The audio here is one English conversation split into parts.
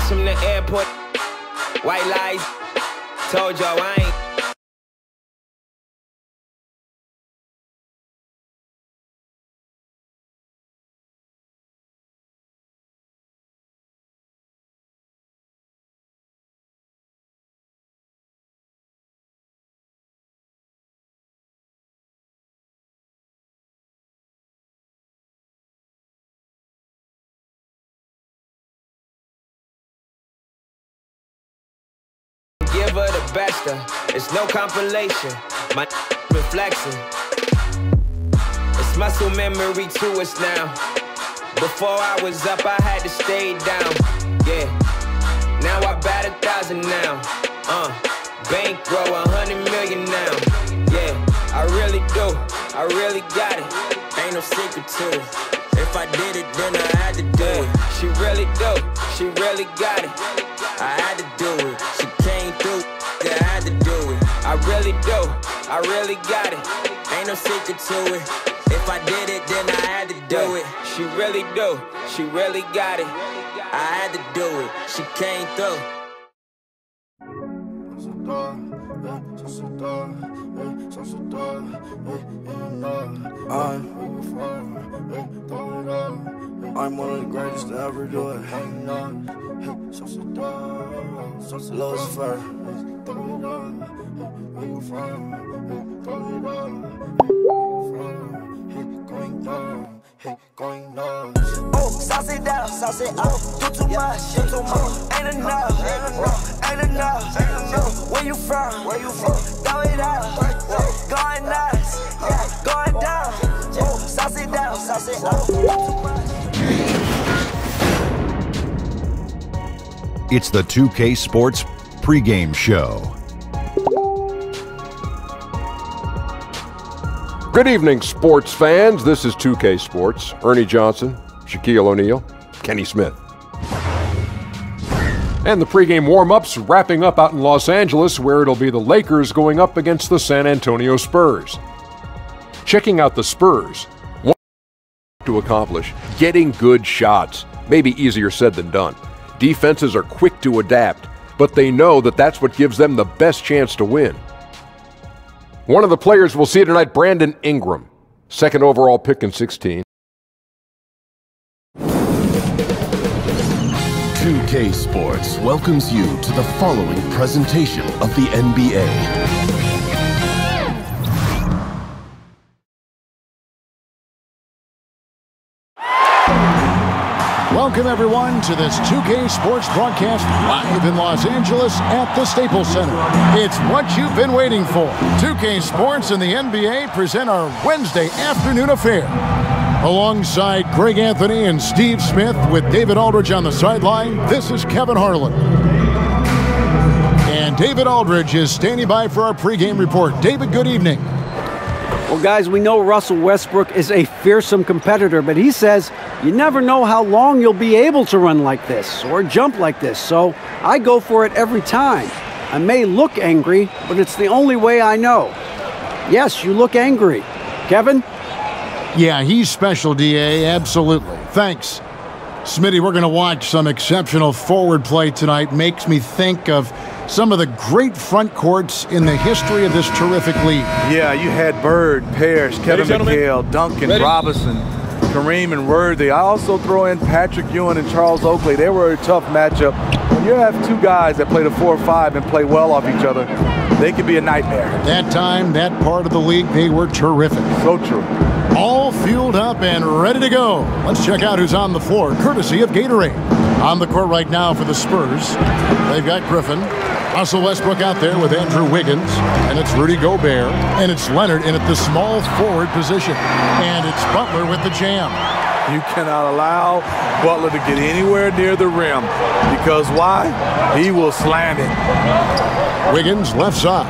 from the airport. White lies. Told y'all I ain't. Give her the best it's no compilation. My reflection. It's muscle memory to us now. Before I was up, I had to stay down. Yeah. Now I bat 1,000 now. Bankroll 100 million now. Yeah. I really do. I really got it. Ain't no secret to it. If I did it, then I had to do it. She really do. She really got it. I had to do it. She came through, I had to do it. I really do, I really got it. Ain't no secret to it. If I did it, then I had to do it. She really do, she really got it. I had to do it. She came through. I'm one of the greatest to ever do it. Lowest fur. Oh, sauce it down, sauce it out. Do too much, ain't enough. Where you from? Throw it out. Going nuts, yeah, going down. Oh, sauce it down, sauce it out. It's the 2K Sports pregame show. Good evening, sports fans. This is 2K Sports. Ernie Johnson, Shaquille O'Neal, Kenny Smith. And the pregame warm-ups wrapping up out in Los Angeles, where it'll be the Lakers going up against the San Antonio Spurs. Checking out the Spurs, what to accomplish, getting good shots. Maybe easier said than done. Defenses are quick to adapt, but they know that that's what gives them the best chance to win. One of the players we'll see tonight, Brandon Ingram, second overall pick in 16. 2K Sports welcomes you to the following presentation of the NBA. Welcome, everyone, to this 2K Sports broadcast live in Los Angeles at the Staples Center. It's what you've been waiting for. 2K Sports and the NBA present our Wednesday afternoon affair. Alongside Greg Anthony and Steve Smith with David Aldridge on the sideline, this is Kevin Harlan. And David Aldridge is standing by for our pregame report. David, good evening. Well, guys, we know Russell Westbrook is a fearsome competitor, but he says you never know how long you'll be able to run like this or jump like this, so I go for it every time. I may look angry, but it's the only way I know. Yes, you look angry. Kevin? Yeah, he's special, D.A., absolutely. Thanks. Smitty, we're going to watch some exceptional forward play tonight. Makes me think of some of the great front courts in the history of this terrific league. Yeah, you had Bird, Parrish, Kevin McHale, Duncan, Robinson, Kareem, and Worthy. I also throw in Patrick Ewing and Charles Oakley. They were a tough matchup. When you have two guys that play the 4-5 and play well off each other, they can be a nightmare. That time, that part of the league, they were terrific. So true. All fueled up and ready to go. Let's check out who's on the floor, courtesy of Gatorade. On the court right now for the Spurs, they've got Griffin. Russell Westbrook out there with Andrew Wiggins, and it's Rudy Gobert, and it's Leonard in at the small forward position, and it's Butler with the jam. You cannot allow Butler to get anywhere near the rim, because why? He will slam it. Wiggins left side.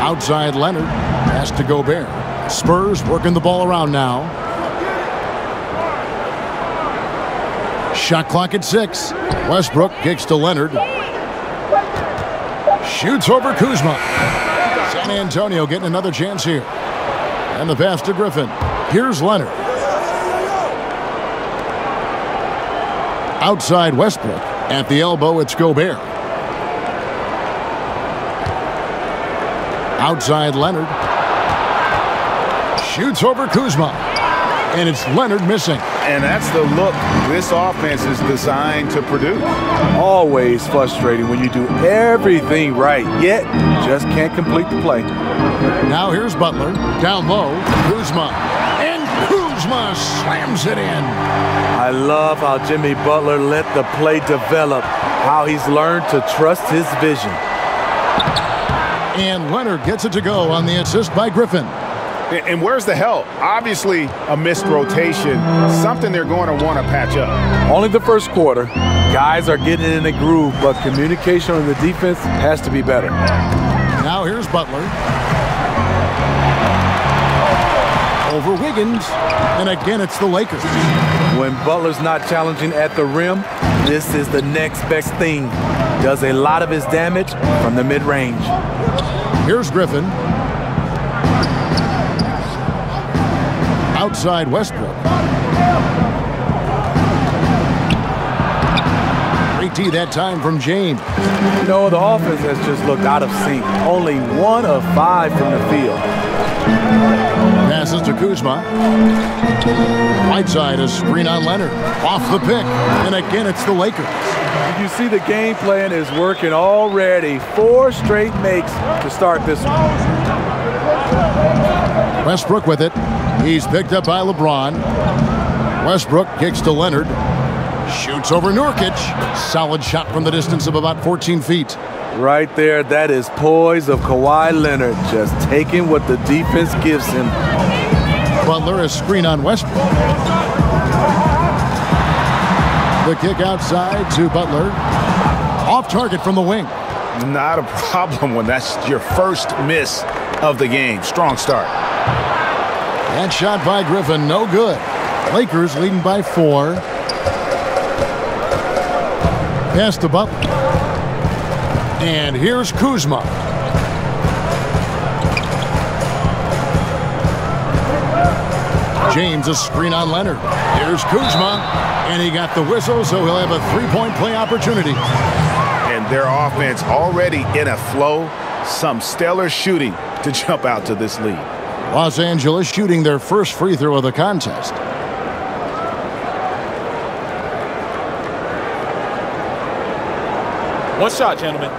Outside Leonard, pass to Gobert. Spurs working the ball around now. Shot clock at 6. Westbrook kicks to Leonard. Shoots over Kuzma. San Antonio getting another chance here. And the pass to Griffin. Here's Leonard. Outside Westbrook. At the elbow, it's Gobert. Outside Leonard. Shoots over Kuzma. And it's Leonard missing. And that's the look this offense is designed to produce. Always frustrating when you do everything right, yet just can't complete the play. Now here's Butler. Down low, Kuzma. And Kuzma slams it in. I love how Jimmy Butler let the play develop, how he's learned to trust his vision. And Leonard gets it to go on the assist by Griffin. And where's the help? Obviously, a missed rotation, something they're going to want to patch up. Only the first quarter. Guys are getting in a groove, but communication on the defense has to be better. Now here's Butler. Over Wiggins. And again, it's the Lakers. When Butler's not challenging at the rim, this is the next best thing. Does a lot of his damage from the mid-range. Here's Griffin. Outside Westbrook. Great D that time from James. You know, the offense has just looked out of sync. Only 1 of 5 from the field. Passes to Kuzma. Whiteside, a screen on Leonard. Off the pick. And again, it's the Lakers. You see the game plan is working already. 4 straight makes to start this one. Westbrook with it. He's picked up by LeBron. Westbrook kicks to Leonard. Shoots over Nurkic. Solid shot from the distance of about 14 feet. Right there, that is poise of Kawhi Leonard, just taking what the defense gives him. Butler, a screen on Westbrook. The kick outside to Butler. Off target from the wing. Not a problem when that's your first miss of the game. Strong start. That shot by Griffin, no good. Lakers leading by 4. Pass to Butler. And here's Kuzma. James, a screen on Leonard. Here's Kuzma. And he got the whistle, so he'll have a 3-point play opportunity. And their offense already in a flow. Some stellar shooting to jump out to this lead. Los Angeles shooting their first free throw of the contest. One shot, gentlemen.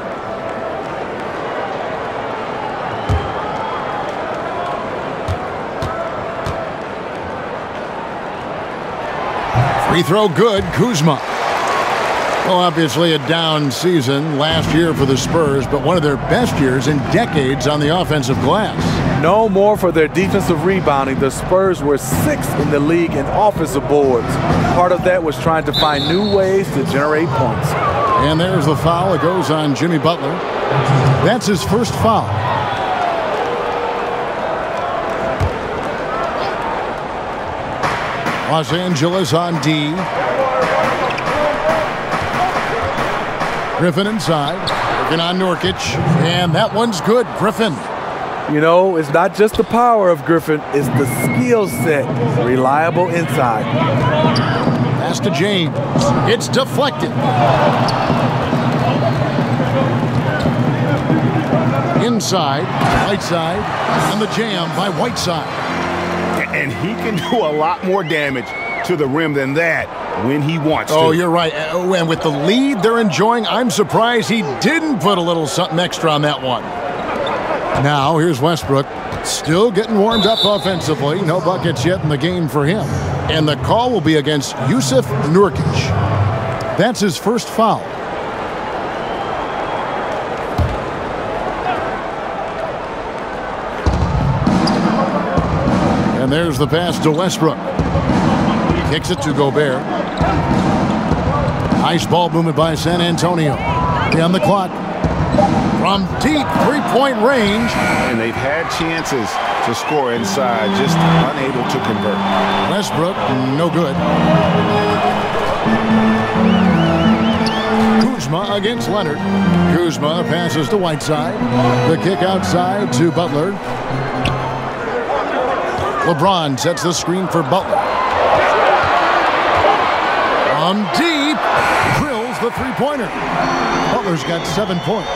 Free throw good, Kuzma. Well, obviously a down season last year for the Spurs, but one of their best years in decades on the offensive glass. No more for their defensive rebounding. The Spurs were 6th in the league in offensive boards. Part of that was trying to find new ways to generate points. And there's the foul. It goes on Jimmy Butler. That's his first foul. Los Angeles on D. Griffin inside. Working on Nurkic. And that one's good. Griffin. You know, it's not just the power of Griffin, it's the skill set. Reliable inside. Pass to James. It's deflected. Inside, Whiteside, and the jam by Whiteside. And he can do a lot more damage to the rim than that when he wants to. Oh, you're right. And with the lead they're enjoying, I'm surprised he didn't put a little something extra on that one. Now, here's Westbrook, still getting warmed up offensively. No buckets yet in the game for him. And the call will be against Yusuf Nurkic. That's his first foul. And there's the pass to Westbrook. He kicks it to Gobert. Nice ball movement by San Antonio. On the clock. From deep three-point range. And they've had chances to score inside, just unable to convert. Westbrook, no good. Kuzma against Leonard. Kuzma passes to Whiteside. The kick outside to Butler. LeBron sets the screen for Butler. From deep, the three-pointer. Butler's got 7 points.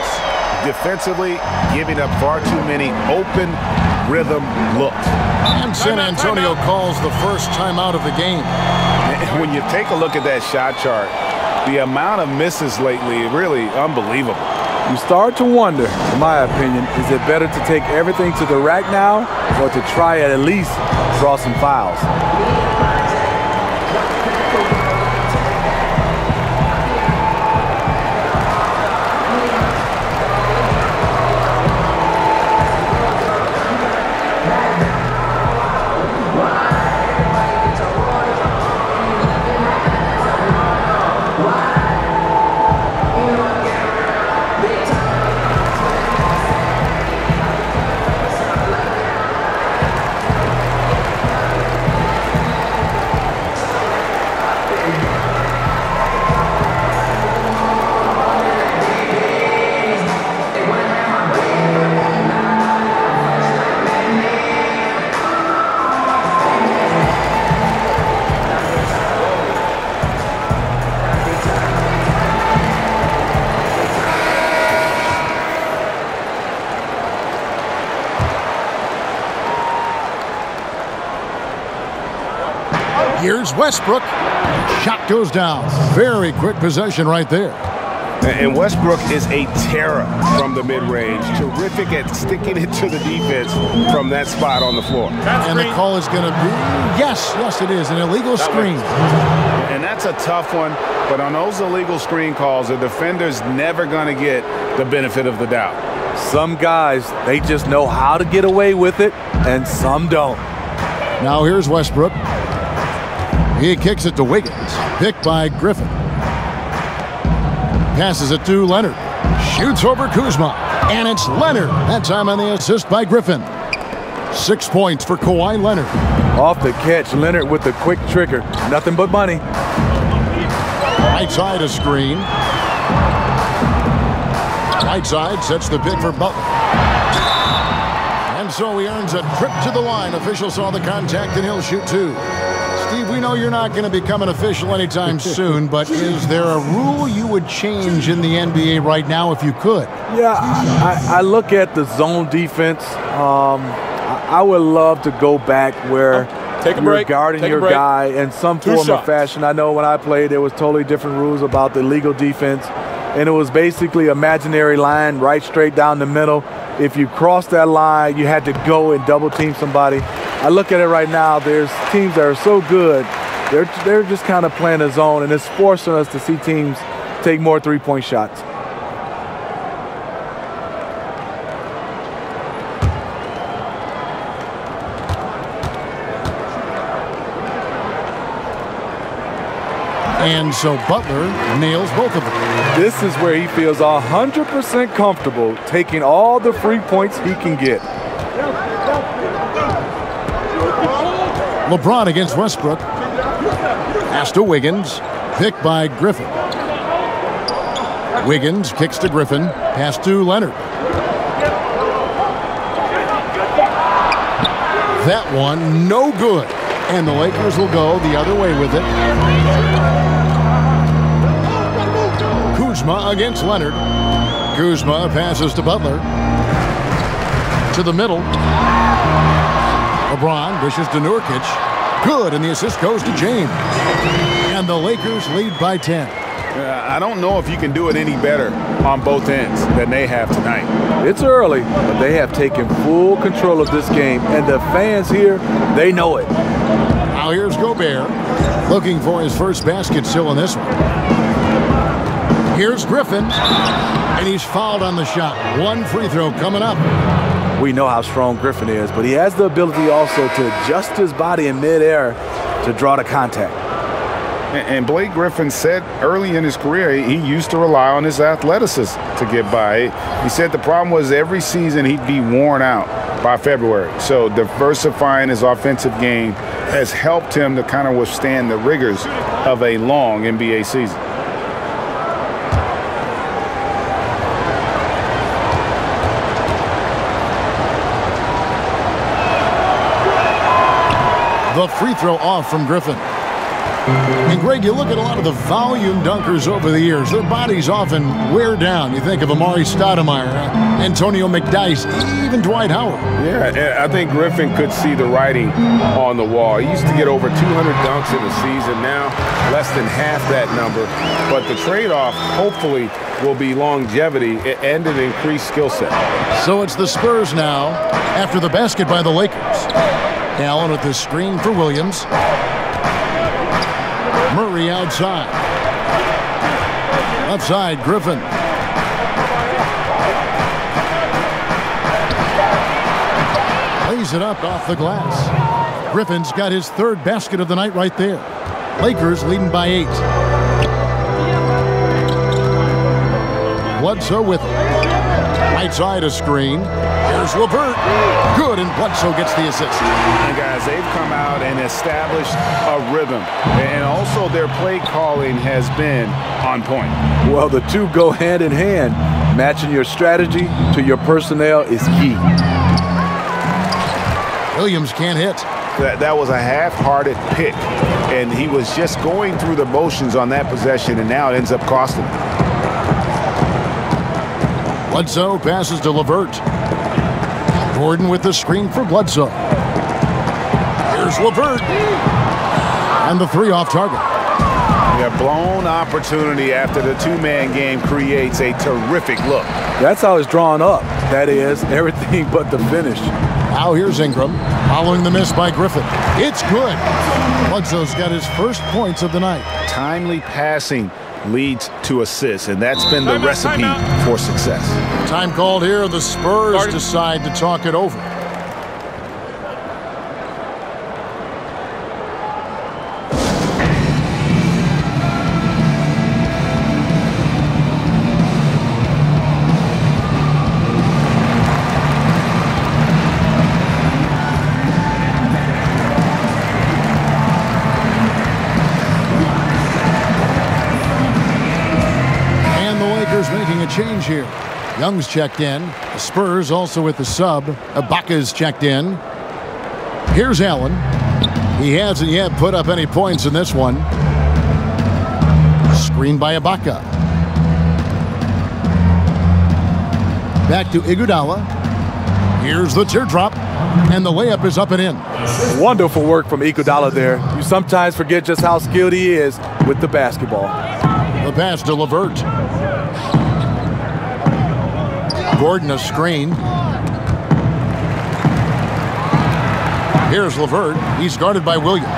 Defensively, giving up far too many open rhythm looks. And San Antonio calls the first timeout of the game. And when you take a look at that shot chart, the amount of misses lately, really unbelievable. You start to wonder, in my opinion, is it better to take everything to the rack now or to try at least draw some fouls? Here's Westbrook. Shot goes down. Very quick possession right there. And Westbrook is a terror from the mid-range. Terrific at sticking it to the defense from that spot on the floor. And the call is going to be, yes, it is, an illegal screen. And that's a tough one, but on those illegal screen calls, the defender's never going to get the benefit of the doubt. Some guys, they just know how to get away with it, and some don't. Now here's Westbrook. He kicks it to Wiggins. Picked by Griffin. Passes it to Leonard. Shoots over Kuzma. And it's Leonard. That time on the assist by Griffin. 6 points for Kawhi Leonard. Off the catch, Leonard with the quick trigger. Nothing but money. Right side a screen. Right side sets the pick for Butler. And so he earns a trip to the line. Official saw the contact and he'll shoot 2. Steve, we know you're not going to become an official anytime soon, but is there a rule you would change in the NBA right now if you could? Yeah, I look at the zone defense. I would love to go back where you're guarding your guy in some form or fashion. I know when I played, there was totally different rules about the legal defense, and it was basically imaginary line right straight down the middle. If you crossed that line, you had to go and double team somebody. I look at it right now, there's teams that are so good, they're just kind of playing a zone, and it's forcing us to see teams take more three-point shots. And so Butler nails both of them. This is where he feels 100% comfortable taking all the free points he can get. LeBron against Westbrook. Pass to Wiggins. Picked by Griffin. Wiggins kicks to Griffin. Pass to Leonard. That one, no good. And the Lakers will go the other way with it. Kuzma against Leonard. Kuzma passes to Butler. To the middle. LeBron dishes to Nurkic. Good, and the assist goes to James. And the Lakers lead by 10. I don't know if you can do it any better on both ends than they have tonight. It's early, but they have taken full control of this game, and the fans here, they know it. Now here's Gobert, looking for his first basket still in this one. Here's Griffin, and he's fouled on the shot. One free throw coming up. We know how strong Griffin is, but he has the ability also to adjust his body in midair to draw the contact. And Blake Griffin said early in his career he used to rely on his athleticism to get by. He said the problem was every season he'd be worn out by February. So diversifying his offensive game has helped him to kind of withstand the rigors of a long NBA season. The free throw off from Griffin. And Greg, you look at a lot of the volume dunkers over the years, their bodies often wear down. You think of Amari Stoudemire, Antonio McDyess, even Dwight Howard. Yeah, I think Griffin could see the writing on the wall. He used to get over 200 dunks in a season, now less than half that number. But the trade-off, hopefully, will be longevity and an increased skill set. So it's the Spurs now after the basket by the Lakers. Allen with the screen for Williams. Murray outside. Left side, Griffin. Lays it up off the glass. Griffin's got his third basket of the night right there. Lakers leading by 8. Bledsoe with it. Right side a screen. Here's LeVert. Good, and Bledsoe gets the assist. And guys, they've come out and established a rhythm. And also their play calling has been on point. Well, the two go hand in hand. Matching your strategy to your personnel is key. Williams can't hit. That was a half-hearted pick. And he was just going through the motions on that possession, and now it ends up costing him. Bledsoe passes to LeVert. Gordon with the screen for Bledsoe. Here's LeVert. And the 3 off target. A blown opportunity after the two-man game creates a terrific look. That's how it's drawn up. That is, everything but the finish. Now here's Ingram, following the miss by Griffin. It's good. Bledsoe's got his first points of the night. Timely passing leads to assists, and that's been the recipe for success. Time called here. The Spurs decide to talk it over. Change here. Young's checked in. The Spurs also with the sub. Ibaka's checked in. Here's Allen. He hasn't yet put up any points in this one. Screen by Ibaka. Back to Iguodala. Here's the teardrop. And the layup is up and in. Wonderful work from Iguodala there. You sometimes forget just how skilled he is with the basketball. The pass to LeVert. Gordon a screen. Here's LeVert. He's guarded by Williams.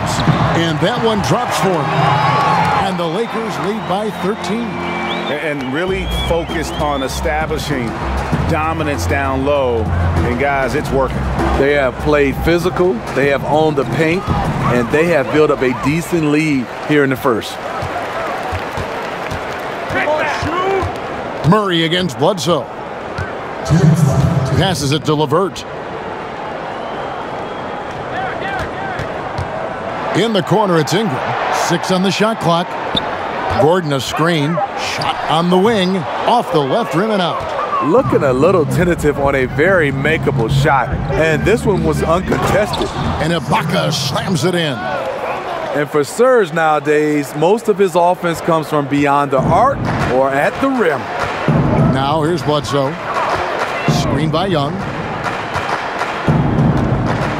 And that one drops for him. And the Lakers lead by 13. And really focused on establishing dominance down low. And guys, it's working. They have played physical. They have owned the paint. And they have built up a decent lead here in the first. Murray against Bledsoe. Passes it to LeVert. In the corner, it's Ingram. 6 on the shot clock. Gordon a screen. Shot on the wing. Off the left rim and out. Looking a little tentative on a very makeable shot. And this one was uncontested. And Ibaka slams it in. And for Spurs nowadays, most of his offense comes from beyond the arc or at the rim. Now here's Bledsoe. Screen by Young.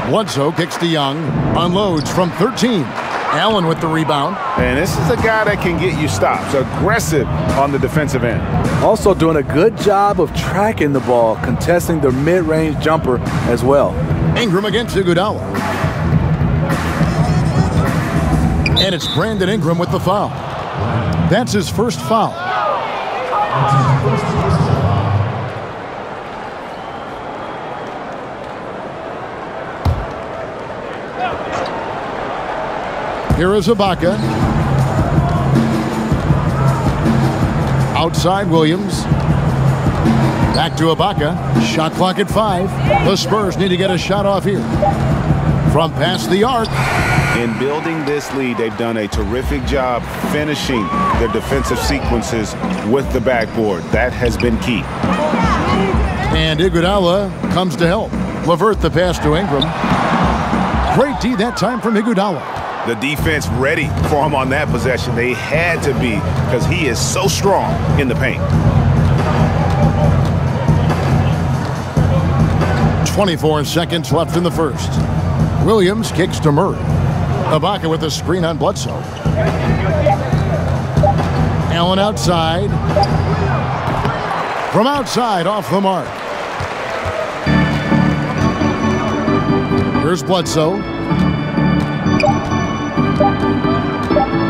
Bledsoe kicks to Young. Unloads from 13. Allen with the rebound. And this is a guy that can get you stops. Aggressive on the defensive end. Also doing a good job of tracking the ball, contesting the mid-range jumper as well. Ingram against Iguodala. And it's Brandon Ingram with the foul. That's his first foul. Here is Ibaka. Outside Williams. Back to Ibaka. Shot clock at 5. The Spurs need to get a shot off here. From past the arc. In building this lead, they've done a terrific job finishing their defensive sequences with the backboard. That has been key. And Iguodala comes to help. LeVert the pass to Ingram. Great D that time from Iguodala. the defense ready for him on that possession. They had to be, because he is so strong in the paint. 24 seconds left in the first. Williams kicks to Murray. Ibaka with a screen on Bledsoe. Allen outside. From outside, off the mark. Here's Bledsoe.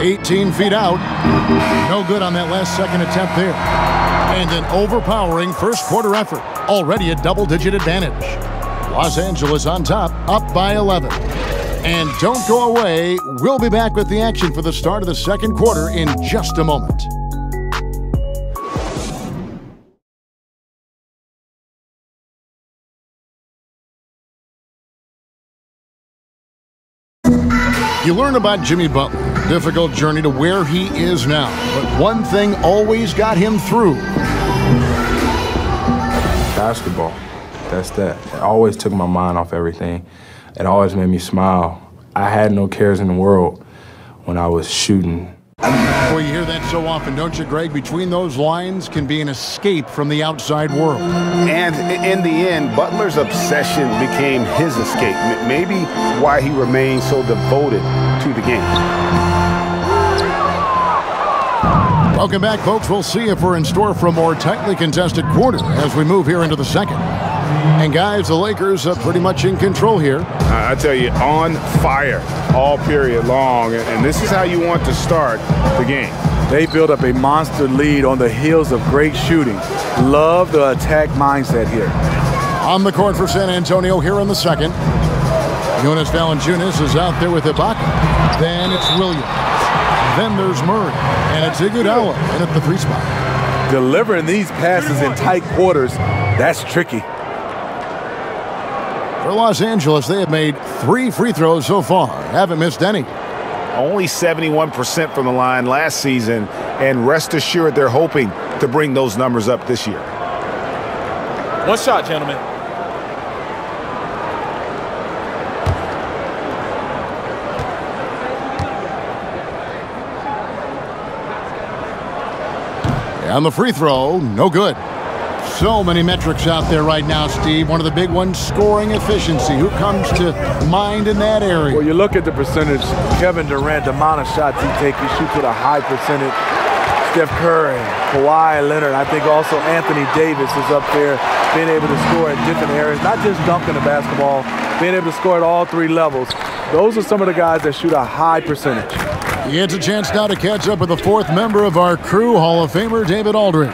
18 feet out. No good on that last second attempt there. And an overpowering first quarter effort. Already a double-digit advantage. Los Angeles on top, up by 11. And don't go away. We'll be back with the action for the start of the second quarter in just a moment. You learn about Jimmy Butler, difficult journey to where he is now. But one thing always got him through. Basketball. That's that. It always took my mind off everything. It always made me smile. I had no cares in the world when I was shooting. Boy, you hear that so often, don't you, Greg? Between those lines can be an escape from the outside world. And in the end, Butler's obsession became his escape. Maybe why he remained so devoted to the game. Welcome back, folks. We'll see if we're in store for a more tightly contested quarter as we move here into the second. And guys, the Lakers are pretty much in control here. I tell you, on fire all period long. And this is how you want to start the game. They built up a monster lead on the heels of great shooting. Love the attack mindset here. On the court for San Antonio here in the second. Jonas Valanciunas is out there with Ibaka. Then it's Williams. Then there's Murray. And it's Iguodala in at the 3 spot. Delivering these passes in tight quarters, that's tricky. For Los Angeles, they have made 3 free throws so far. Haven't missed any. Only 71% from the line last season, and rest assured they're hoping to bring those numbers up this year. One shot, gentlemen. And the free throw, no good. So many metrics out there right now, Steve. One of the big ones, scoring efficiency. Who comes to mind in that area? Well, you look at the percentage. Kevin Durant, the amount of shots he takes, he shoots with a high percentage. Steph Curry, Kawhi Leonard. I think also Anthony Davis is up there, being able to score in different areas. Not just dunking the basketball, being able to score at all 3 levels. Those are some of the guys that shoot a high percentage. He gets a chance now to catch up with the 4th member of our crew, Hall of Famer David Aldridge.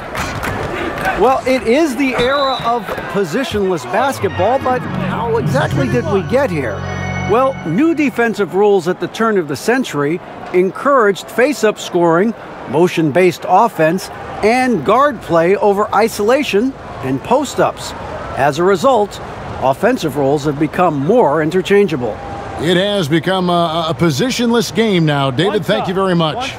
Well, it is the era of positionless basketball, but how exactly did we get here? Well, new defensive rules at the turn of the century encouraged face-up scoring, motion-based offense, and guard play over isolation and post-ups. As a result, offensive roles have become more interchangeable. It has become a positionless game now. David, thank you very much.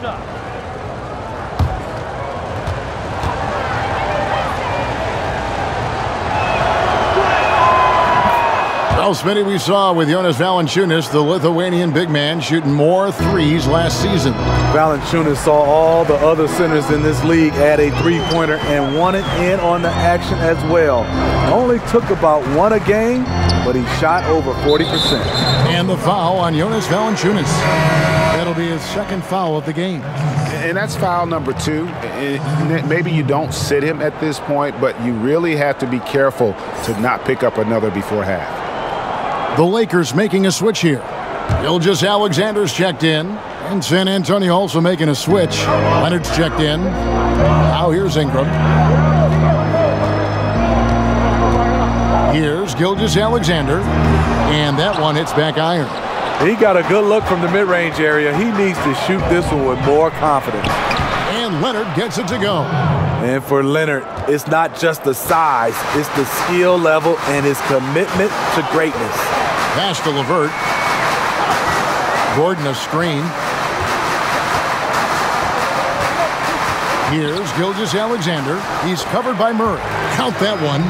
Well, Smitty, we saw with Jonas Valanciunas, the Lithuanian big man, shooting more threes last season. Valanciunas saw all the other centers in this league add a three-pointer and wanted in on the action as well. It only took about 1 a game, but he shot over 40%. And the foul on Jonas Valanciunas. That'll be his 2nd foul of the game. And that's foul number 2. Maybe you don't sit him at this point, but you really have to be careful to not pick up another before half. The Lakers making a switch here. Gilgeous-Alexander's checked in. And San Antonio also making a switch. Leonard's checked in. Now here's Ingram. Here's Gilgeous-Alexander. And that one hits back iron. He got a good look from the mid-range area. He needs to shoot this one with more confidence. And Leonard gets it to go. And for Leonard, it's not just the size, it's the skill level and his commitment to greatness. Pass to LeVert. Gordon a screen. Here's Gilgeous-Alexander. He's covered by Murray. Count that one.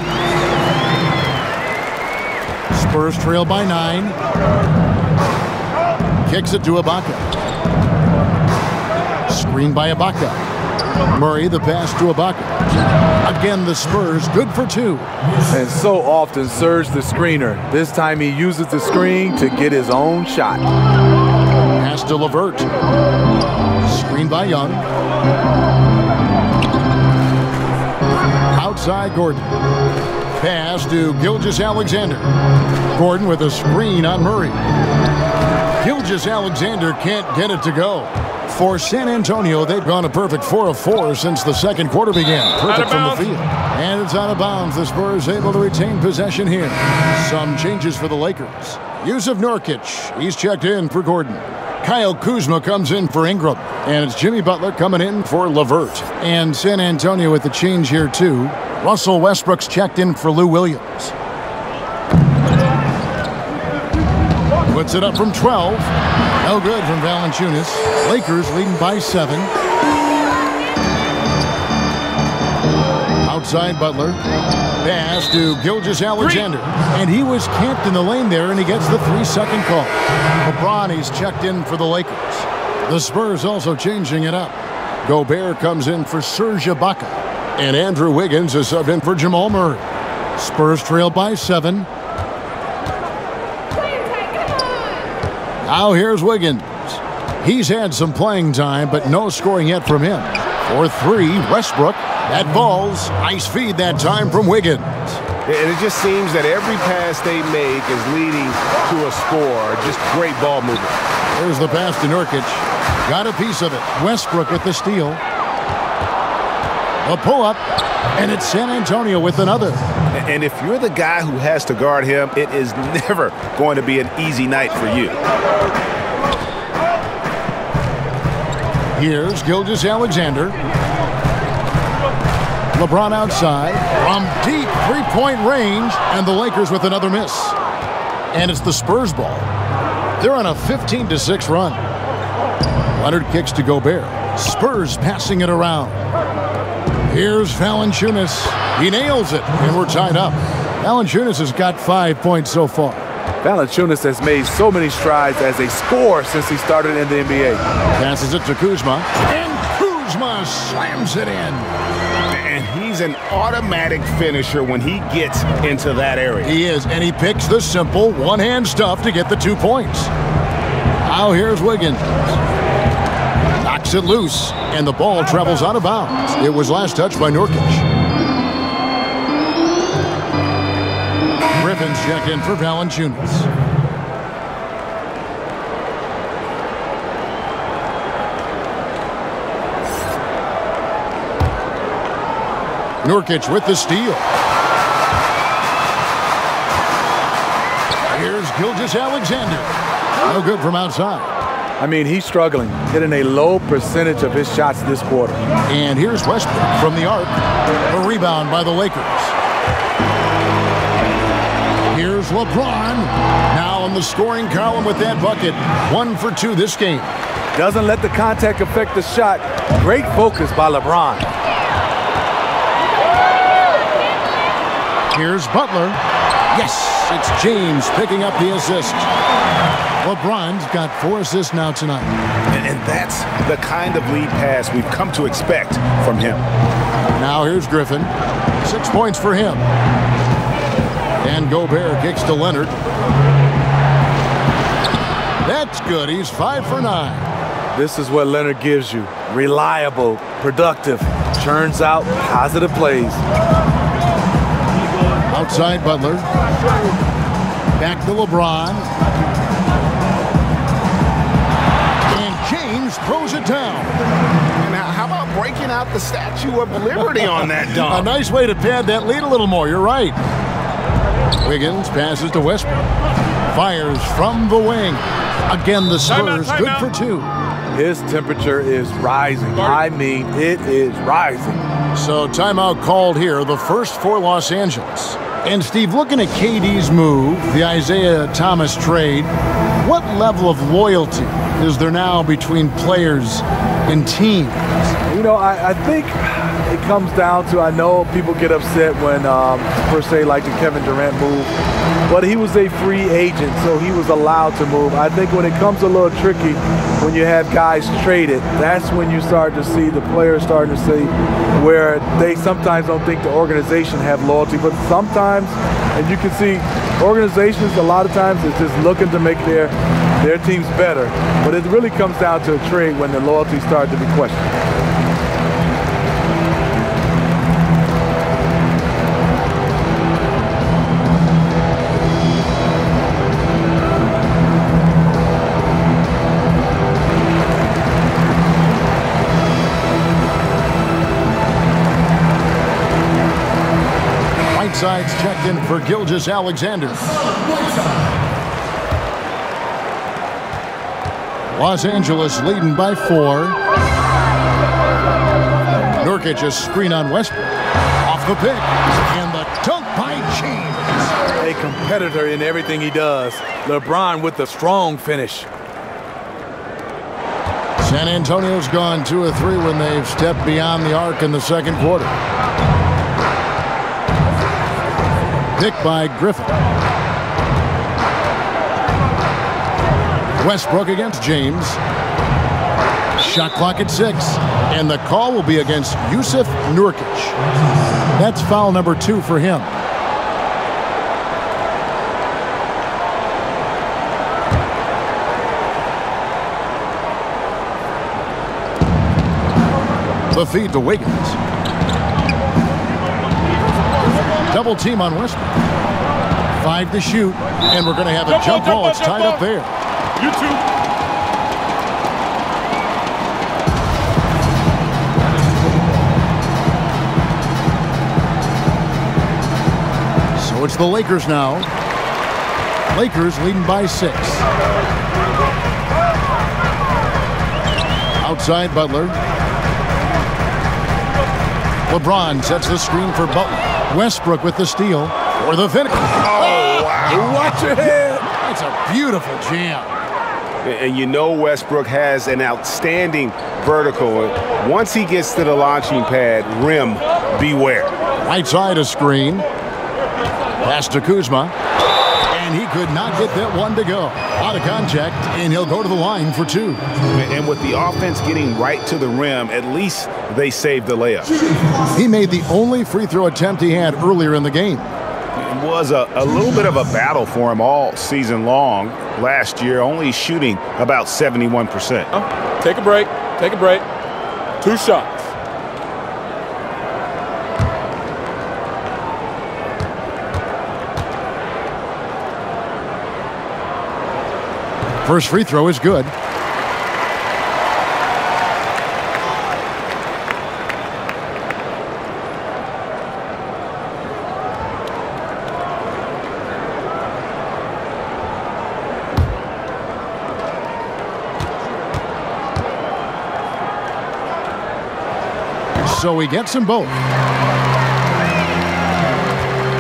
Spurs trail by 9. Kicks it to Ibaka. Screen by Ibaka. Murray, the pass to Ibaka. Again, the Spurs, good for 2. And so often, Serge the screener. This time he uses the screen to get his own shot. Pass to LeVert. Screen by Young. Outside Gordon. Pass to Gilgeous-Alexander. Gordon with a screen on Murray. Gilgeous-Alexander can't get it to go. For San Antonio, they've gone a perfect 4 of 4 since the second quarter began. Perfect from the field. And it's out of bounds. The Spurs able to retain possession here. Some changes for the Lakers. Yusuf Nurkic, he's checked in for Gordon. Kyle Kuzma comes in for Ingram. And it's Jimmy Butler coming in for LeVert. And San Antonio with the change here too. Russell Westbrook's checked in for Lou Williams. Puts it up from 12. No good from Valanciunas. Lakers leading by 7. Outside Butler. Pass to Gilgeous-Alexander. And he was camped in the lane there, and he gets the 3-second call. LeBron, he's checked in for the Lakers. The Spurs also changing it up. Gobert comes in for Serge Ibaka. And Andrew Wiggins is subbed in for Jamal Murray. Spurs trail by 7. Now here's Wiggins. He's had some playing time, but no scoring yet from him. For 3, Westbrook. That falls. Nice feed that time from Wiggins. And it just seems that every pass they make is leading to a score. Just great ball movement. There's the pass to Nurkic. Got a piece of it. Westbrook with the steal. A pull-up, and it's San Antonio with another. And if you're the guy who has to guard him, it is never going to be an easy night for you. Here's Gilgeous-Alexander. LeBron outside from deep three-point range, and the Lakers with another miss. And it's the Spurs ball. They're on a 15-6 run. Leonard kicks to Gobert. Spurs passing it around. Here's Valanciunas. He nails it, and we're tied up. Valanciunas has got 5 points so far. Valanciunas has made so many strides as a scorer since he started in the NBA. Passes it to Kuzma, and Kuzma slams it in. And he's an automatic finisher when he gets into that area. He is, and he picks the simple one-hand stuff to get the 2 points. Now here's Wiggins. Knocks it loose, and the ball travels out of bounds. It was last touched by Nurkic. Griffin's checked in for Valanciunas. Nurkic with the steal. Here's Gilgeous-Alexander. No good from outside. I mean, he's struggling, hitting a low percentage of his shots this quarter. And here's Westbrook from the arc. A rebound by the Lakers. Here's LeBron. Now in the scoring column with that bucket. 1 for 2 this game. Doesn't let the contact affect the shot. Great focus by LeBron. Here's Butler. Yes, it's James picking up the assist. LeBron's got 4 assists now tonight. And that's the kind of lead pass we've come to expect from him. Now here's Griffin. 6 points for him. And Gobert kicks to Leonard. That's good. He's 5 for 9. This is what Leonard gives you. Reliable, productive, churns out positive plays. Outside Butler. Back to LeBron. And James throws it down. Now, how about breaking out the Statue of Liberty on that dunk? A nice way to pad that lead a little more. You're right. Wiggins passes to Westbrook. Fires from the wing. Again, the Spurs good for 2. His temperature is rising. I mean, it is rising. So timeout called here, the first for Los Angeles. And Steve, looking at KD's move, the Isaiah Thomas trade, what level of loyalty is there now between players and teams? You know, I think it comes down to, I know people get upset when, per se, like the Kevin Durant move, but he was a free agent, so he was allowed to move. I think when it comes a little tricky, when you have guys traded, that's when you start to see the players starting to see where they sometimes don't think the organization have loyalty, but sometimes, and you can see organizations a lot of times is just looking to make their teams better, but it really comes down to a trade when the loyalty starts to be questioned. Sides checked in for Gilgeous-Alexander. Los Angeles leading by 4. Nurkic a screen on Westbrook. Off the pick. And the dunk by James. A competitor in everything he does. LeBron with the strong finish. San Antonio's gone 2 of 3 when they've stepped beyond the arc in the second quarter. Pick by Griffin. Westbrook against James. Shot clock at 6. And the call will be against Yusuf Nurkic. That's foul number 2 for him. The feed to Wiggins. Double team on Westbrook. 5 to shoot, and we're going to have a jump ball. It's tied up there. You two. So it's the Lakers now. Lakers leading by 6. Outside Butler. LeBron sets the screen for Butler. Westbrook with the steal for the finish. Oh, wow. Watch your head. That's a beautiful jam. And you know Westbrook has an outstanding vertical. Once he gets to the launching pad, rim, beware. Right side a screen. Pass to Kuzma. And he could not get that one to go. Out of contact, and he'll go to the line for 2. And with the offense getting right to the rim, at least they saved the layup. He made the only free throw attempt he had earlier in the game. It was a little bit of a battle for him all season long. Last year, only shooting about 71%. Take a break. Take a break. 2 shots. First free throw is good. So he gets them both.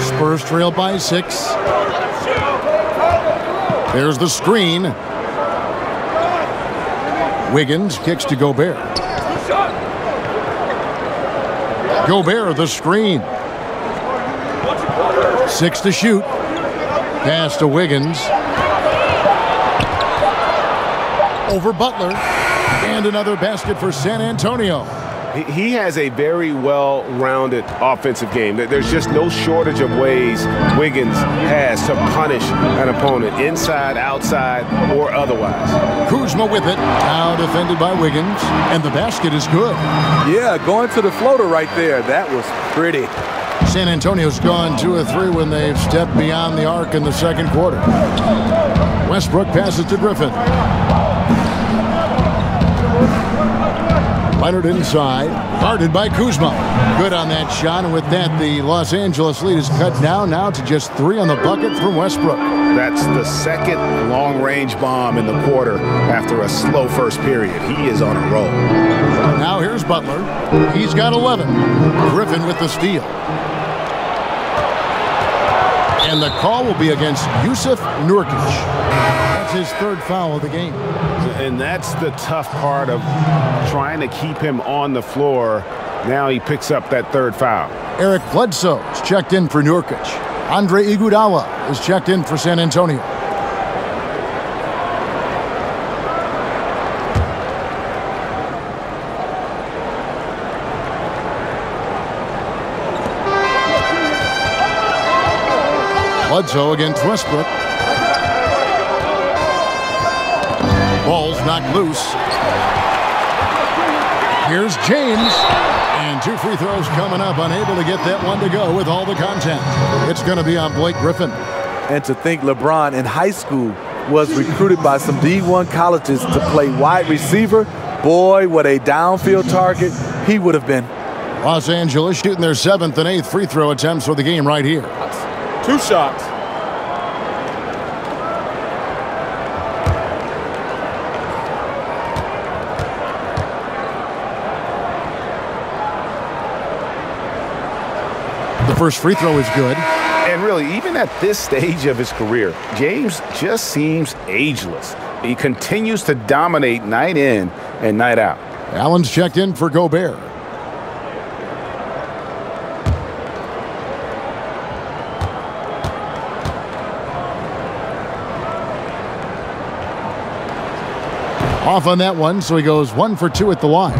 Spurs trail by 6. There's the screen. Wiggins kicks to Gobert. Gobert the screen. 6 to shoot. Pass to Wiggins. Over Butler. And another basket for San Antonio. He has a very well-rounded offensive game. There's just no shortage of ways Wiggins has to punish an opponent, inside, outside, or otherwise. Kuzma with it. Now defended by Wiggins. And the basket is good. Yeah, going to the floater right there. That was pretty. San Antonio's gone 2 of 3 when they've stepped beyond the arc in the second quarter. Westbrook passes to Griffin. Leonard inside, guarded by Kuzma. Good on that shot, and with that, the Los Angeles lead is cut down now to just 3 on the bucket from Westbrook. That's the second long-range bomb in the quarter after a slow first period. He is on a roll. Now here's Butler. He's got 11. Griffin with the steal. And the call will be against Yusuf Nurkic. That's his 3rd foul of the game. And that's the tough part of trying to keep him on the floor. Now he picks up that third foul. Eric Bledsoe is checked in for Nurkic. Andre Iguodala is checked in for San Antonio. Bledsoe against Westbrook. Ball's knocked loose. Here's James. And 2 free throws coming up. Unable to get that one to go with all the contact. It's going to be on Blake Griffin. And to think LeBron in high school was recruited by some D1 colleges to play wide receiver. Boy, what a downfield target he would have been. Los Angeles shooting their 7th and 8th free throw attempts for the game right here. 2 shots. The first free throw is good. And really, even at this stage of his career, James just seems ageless. He continues to dominate night in and night out. Allen's checked in for Gobert. Off on that one, so he goes 1 for 2 at the line.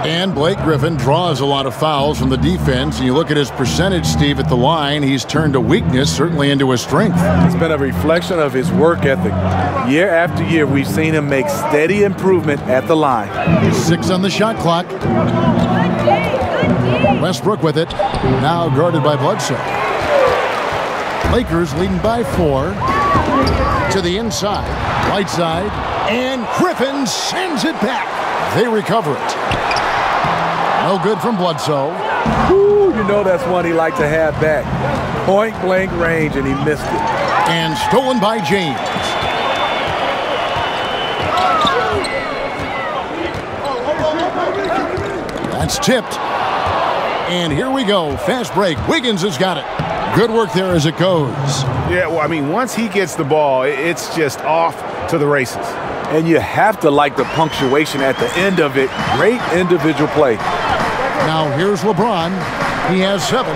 And Blake Griffin draws a lot of fouls from the defense. And you look at his percentage, Steve, at the line, he's turned a weakness certainly into a strength. It's been a reflection of his work ethic. Year after year, we've seen him make steady improvement at the line. 6 on the shot clock. Westbrook with it. Now guarded by Bledsoe. Lakers leading by 4. To the inside. Right side. And Griffin sends it back. They recover it. No good from Bledsoe. Ooh, you know that's one he liked to have back. Point blank range, and he missed it. And stolen by James. That's tipped. And here we go. Fast break. Wiggins has got it. Good work there as it goes. Yeah, well, I mean, once he gets the ball, it's just off to the races. And you have to like the punctuation at the end of it. Great individual play. Now here's LeBron. He has 7.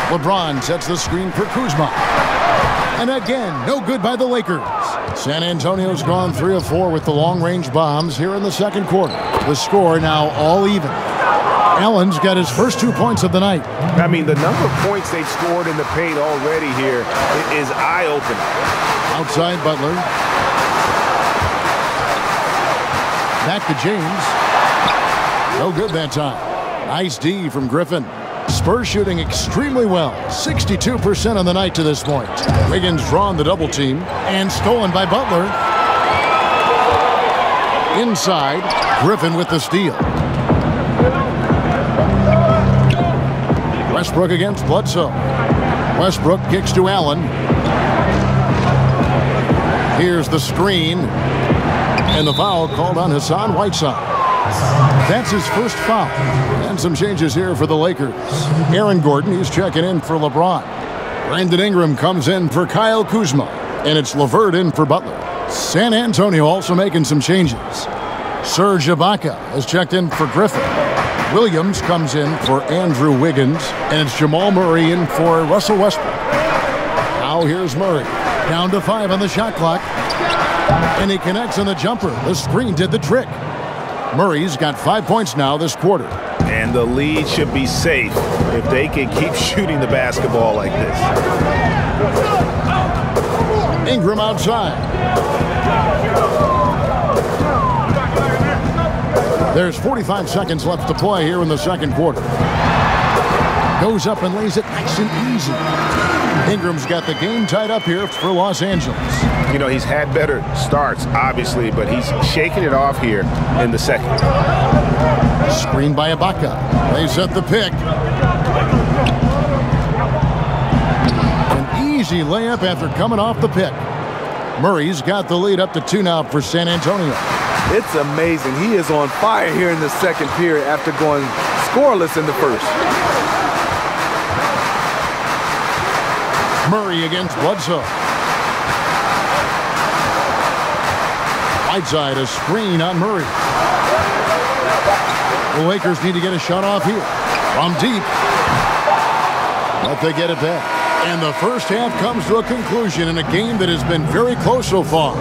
LeBron sets the screen for Kuzma. And again, no good by the Lakers. San Antonio's gone 3 of 4 with the long-range bombs here in the second quarter. The score now all even. Allen's got his first 2 points of the night. I mean, the number of points they've scored in the paint already here is eye-opening. Outside Butler. Back to James. No good that time. Nice D from Griffin. Spurs shooting extremely well. 62% on the night to this point. Wiggins drawn the double team. And stolen by Butler. Inside. Griffin with the steal. Westbrook against Bledsoe. Westbrook kicks to Allen. Here's the screen. And the foul called on Hassan Whiteside. That's his first foul. And some changes here for the Lakers. Aaron Gordon, he's checking in for LeBron. Brandon Ingram comes in for Kyle Kuzma. And it's LeVert in for Butler. San Antonio also making some changes. Serge Ibaka has checked in for Griffin. Williams comes in for Andrew Wiggins. And it's Jamal Murray in for Russell Westbrook. Now here's Murray. Down to 5 on the shot clock. And he connects on the jumper. The screen did the trick. Murray's got 5 points now this quarter. And the lead should be safe if they can keep shooting the basketball like this. Ingram outside. There's 45 seconds left to play here in the second quarter. Goes up and lays it nice and easy. Ingram's got the game tied up here for Los Angeles. You know, he's had better starts, obviously, but he's shaking it off here in the second. Screen by Ibaka. They set the pick. An easy layup after coming off the pick. Murray's got the lead up to 2 now for San Antonio. It's amazing. He is on fire here in the second period after going scoreless in the first. Murray against Bledsoe. Right side, a screen on Murray. The Lakers need to get a shot off here. From deep. But they get it back. And the first half comes to a conclusion in a game that has been very close so far.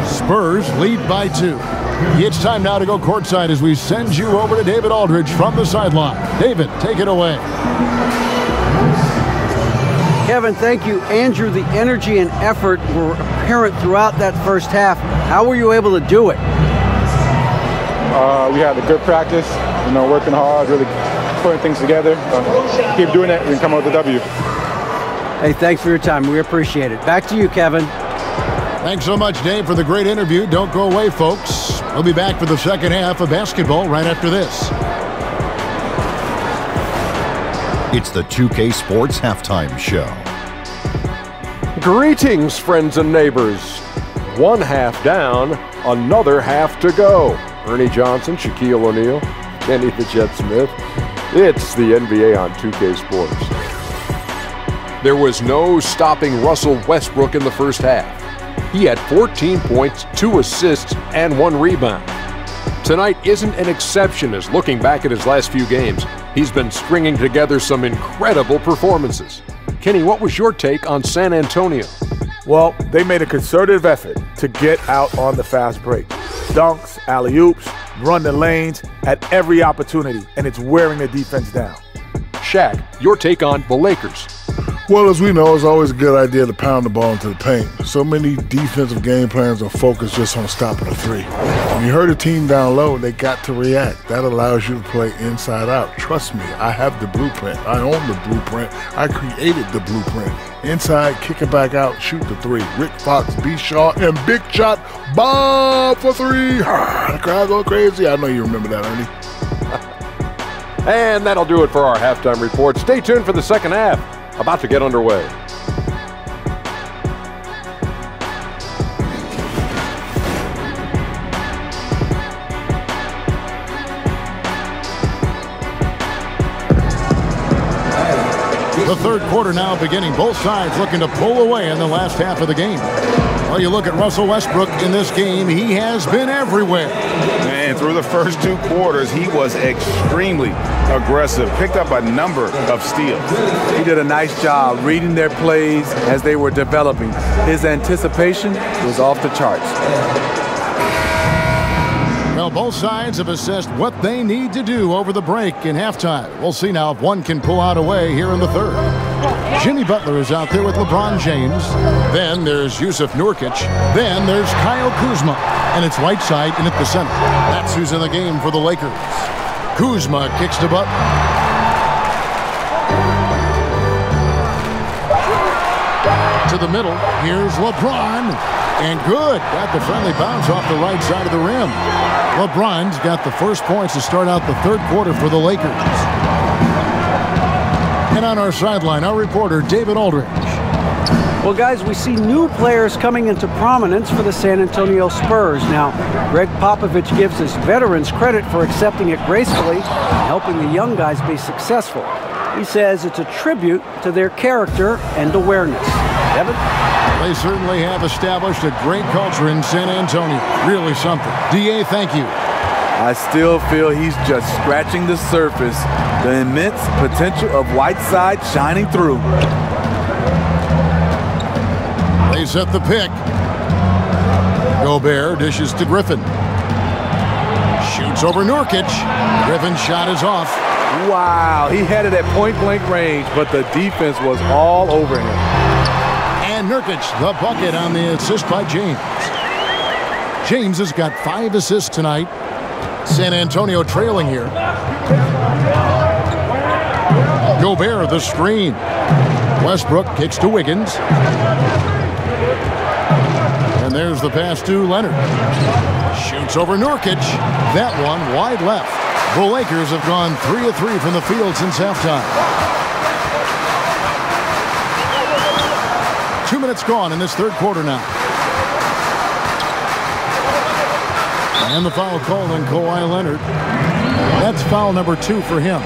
Spurs lead by 2. It's time now to go courtside as we send you over to David Aldridge from the sideline. David, take it away. Kevin, thank you. Andrew, the energy and effort were apparent throughout that first half. How were you able to do it? We had a good practice, working hard, really putting things together. Keep doing it and come out with a W. Hey, thanks for your time. We appreciate it. Back to you, Kevin. Thanks so much, Dave, for the great interview. Don't go away, folks. We'll be back for the second half of basketball right after this. It's the 2K Sports Halftime Show. Greetings, friends and neighbors. One half down, another half to go. Ernie Johnson, Shaquille O'Neal, Kenny the Jet Smith. It's the NBA on 2K Sports. There was no stopping Russell Westbrook in the first half. He had 14 points, 2 assists, and 1 rebound. Tonight isn't an exception as looking back at his last few games, he's been stringing together some incredible performances. Kenny, what was your take on San Antonio? Well, they made a concerted effort to get out on the fast break. Dunks, alley-oops, run the lanes at every opportunity, and it's wearing the defense down. Shaq, your take on the Lakers. Well, as we know, it's always a good idea to pound the ball into the paint. So many defensive game plans are focused just on stopping the three. When you hurt a team down low, they got to react. That allows you to play inside out. Trust me, I have the blueprint. I own the blueprint. I created the blueprint. Inside, kick it back out, shoot the three. Rick Fox, B. Shaw, and big shot, Bob for 3. The crowd go crazy. I know you remember that, Ernie. And that'll do it for our halftime report. Stay tuned for the second half. About to get underway. The third quarter now beginning. Both sides looking to pull away in the last half of the game. Well, you look at Russell Westbrook in this game, he has been everywhere. And through the first 2 quarters, he was extremely aggressive, picked up a number of steals. He did a nice job reading their plays as they were developing. His anticipation was off the charts. Well, both sides have assessed what they need to do over the break in halftime. We'll see now if one can pull out a way here in the third. Jimmy Butler is out there with LeBron James. Then there's Yusuf Nurkic. Then there's Kyle Kuzma. And it's Whiteside in at the center. That's who's in the game for the Lakers. Kuzma kicks to Butler. To the middle. Here's LeBron. And good. Got the friendly bounce off the right side of the rim. LeBron's got the first points to start out the third quarter for the Lakers. And on our sideline, our reporter, David Aldridge. Well, guys, we see new players coming into prominence for the San Antonio Spurs. Now, Greg Popovich gives his veterans credit for accepting it gracefully and helping the young guys be successful. He says it's a tribute to their character and awareness. Evan? They certainly have established a great culture in San Antonio. Really something. D.A., thank you. I still feel he's just scratching the surface. The immense potential of Whiteside shining through. They set the pick. Gobert dishes to Griffin. Shoots over Nurkic. Griffin's shot is off. Wow, he had it at point-blank range, but the defense was all over him. And Nurkic, the bucket on the assist by James. James has got 5 assists tonight. San Antonio trailing here. Gobert, the screen. Westbrook kicks to Wiggins. And there's the pass to Leonard. Shoots over Nurkic. That one wide left. The Lakers have gone 3 of 3 from the field since halftime. 2 minutes gone in this third quarter now. And the foul called on Kawhi Leonard. That's foul number 2 for him.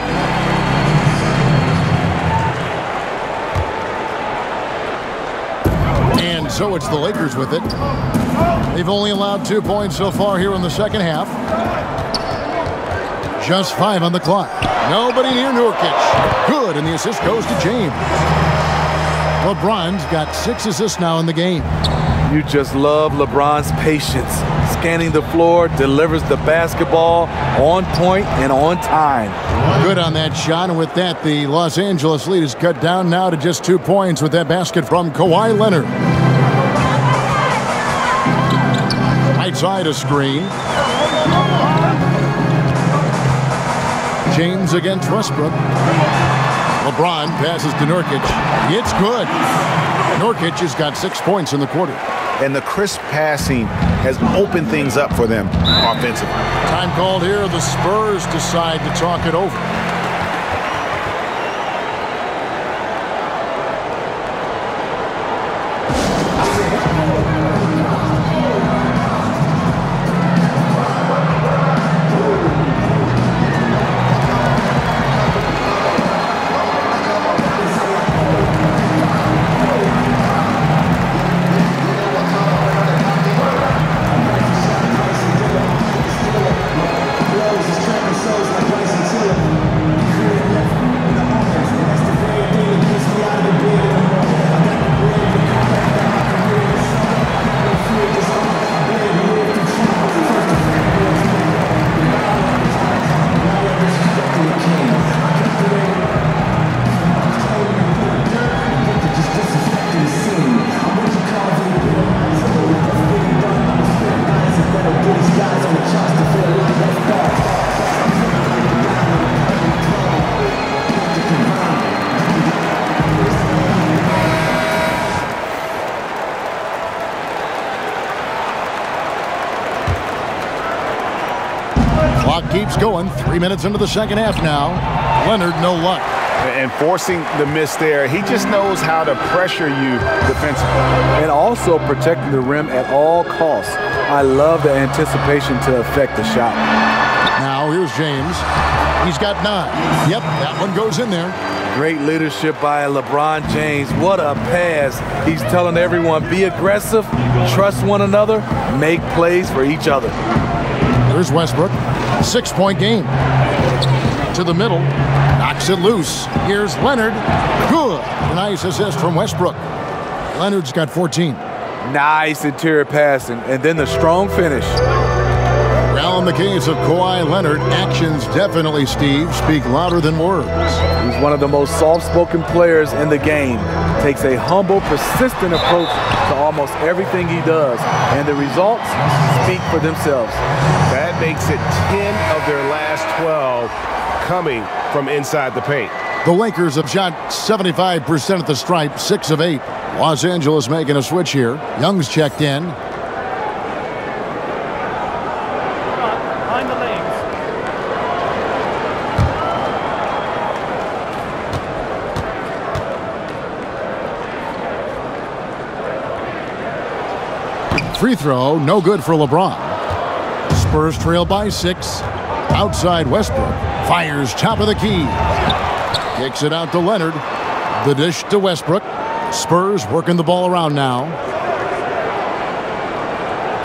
And And so it's the Lakers with it. They've only allowed 2 points so far here in the second half. Just 5 on the clock. Nobody near Nurkic. Good, and the assist goes to James. LeBron's got 6 assists now in the game. You just love LeBron's patience. Scanning the floor, delivers the basketball on point and on time. Good on that shot, and with that, the Los Angeles lead is cut down now to just 2 points with that basket from Kawhi Leonard. Right side a screen. James against Westbrook. LeBron passes to Nurkic. It's good. Nurkic has got 6 points in the quarter. And the crisp passing has opened things up for them offensively. Time called here. The Spurs decide to talk it over. Clock keeps going. 3 minutes into the second half now. Leonard, no luck. And forcing the miss there, he just knows how to pressure you defensively. And also protecting the rim at all costs. I love the anticipation to affect the shot. Now here's James. He's got 9. Yep, that one goes in there. Great leadership by LeBron James. What a pass. He's telling everyone, be aggressive, trust one another, make plays for each other. There's Westbrook. 6-point game. To the middle. Knocks it loose. Here's Leonard. Good. Nice assist from Westbrook. Leonard's got 14. Nice interior passing. And then the strong finish. Well, in the case of Kawhi Leonard, actions definitely, Steve, speak louder than words. He's one of the most soft-spoken players in the game. Takes a humble, persistent approach to almost everything he does. And the results speak for themselves. That makes it 10 of their last 12 coming from inside the paint. The Lakers have shot 75% at the stripe, 6 of 8. Los Angeles making a switch here. Young's checked in. Free throw, no good for LeBron. Spurs trail by 6. Outside Westbrook. Fires top of the key. Kicks it out to Leonard. The dish to Westbrook. Spurs working the ball around now.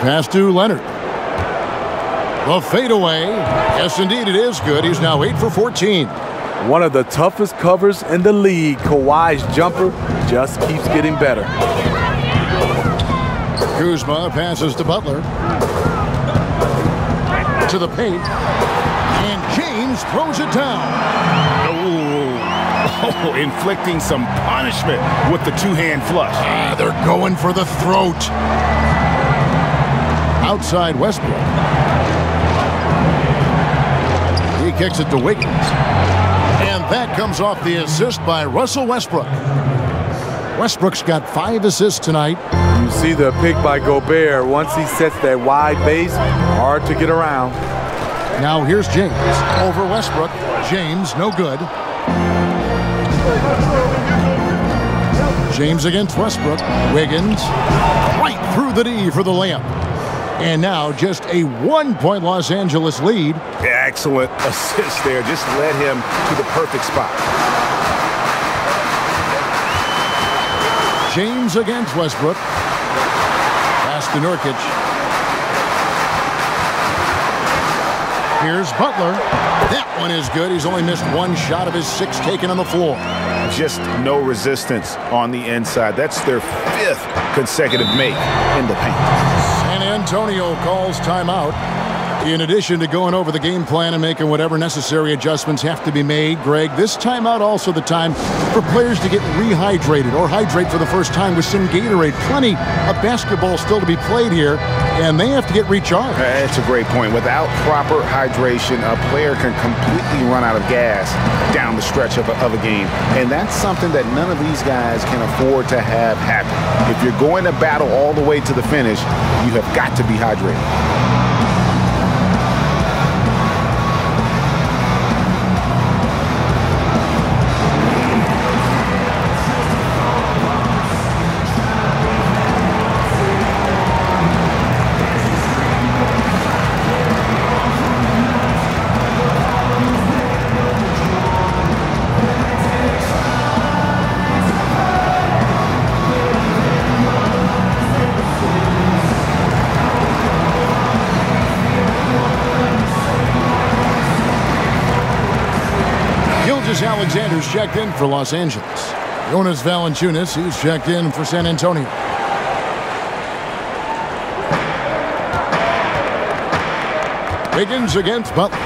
Pass to Leonard. The fadeaway. Yes, indeed, it is good. He's now 8 for 14. One of the toughest covers in the league. Kawhi's jumper just keeps getting better. Kuzma passes to Butler. To the paint. And James throws it down. Oh, inflicting some punishment with the two-hand flush. They're going for the throat. Outside Westbrook. He kicks it to Wiggins. And that comes off the assist by Russell Westbrook. Westbrook's got 5 assists tonight. You see the pick by Gobert. Once he sets that wide base, hard to get around. Now here's James. Over Westbrook. James, no good. James against Westbrook. Wiggins. Right through the D for the layup. And now just a 1-point Los Angeles lead. Excellent assist there. Just led him to the perfect spot. James against Westbrook. to Nurkic. Here's Butler. That one is good. He's only missed one shot of his 6 taken on the floor. Just no resistance on the inside. That's their 5th consecutive make in the paint. San Antonio calls timeout. In addition to going over the game plan and making whatever necessary adjustments have to be made, Greg, this timeout also the time for players to get rehydrated or hydrate for the first time with some Gatorade. Plenty of basketball still to be played here, and they have to get recharged. That's a great point. Without proper hydration, a player can completely run out of gas down the stretch of a game. And that's something that none of these guys can afford to have happen. If you're going to battle all the way to the finish, you have got to be hydrated. Alexander's checked in for Los Angeles. Jonas Valanciunas, he's checked in for San Antonio. Wiggins against Butler.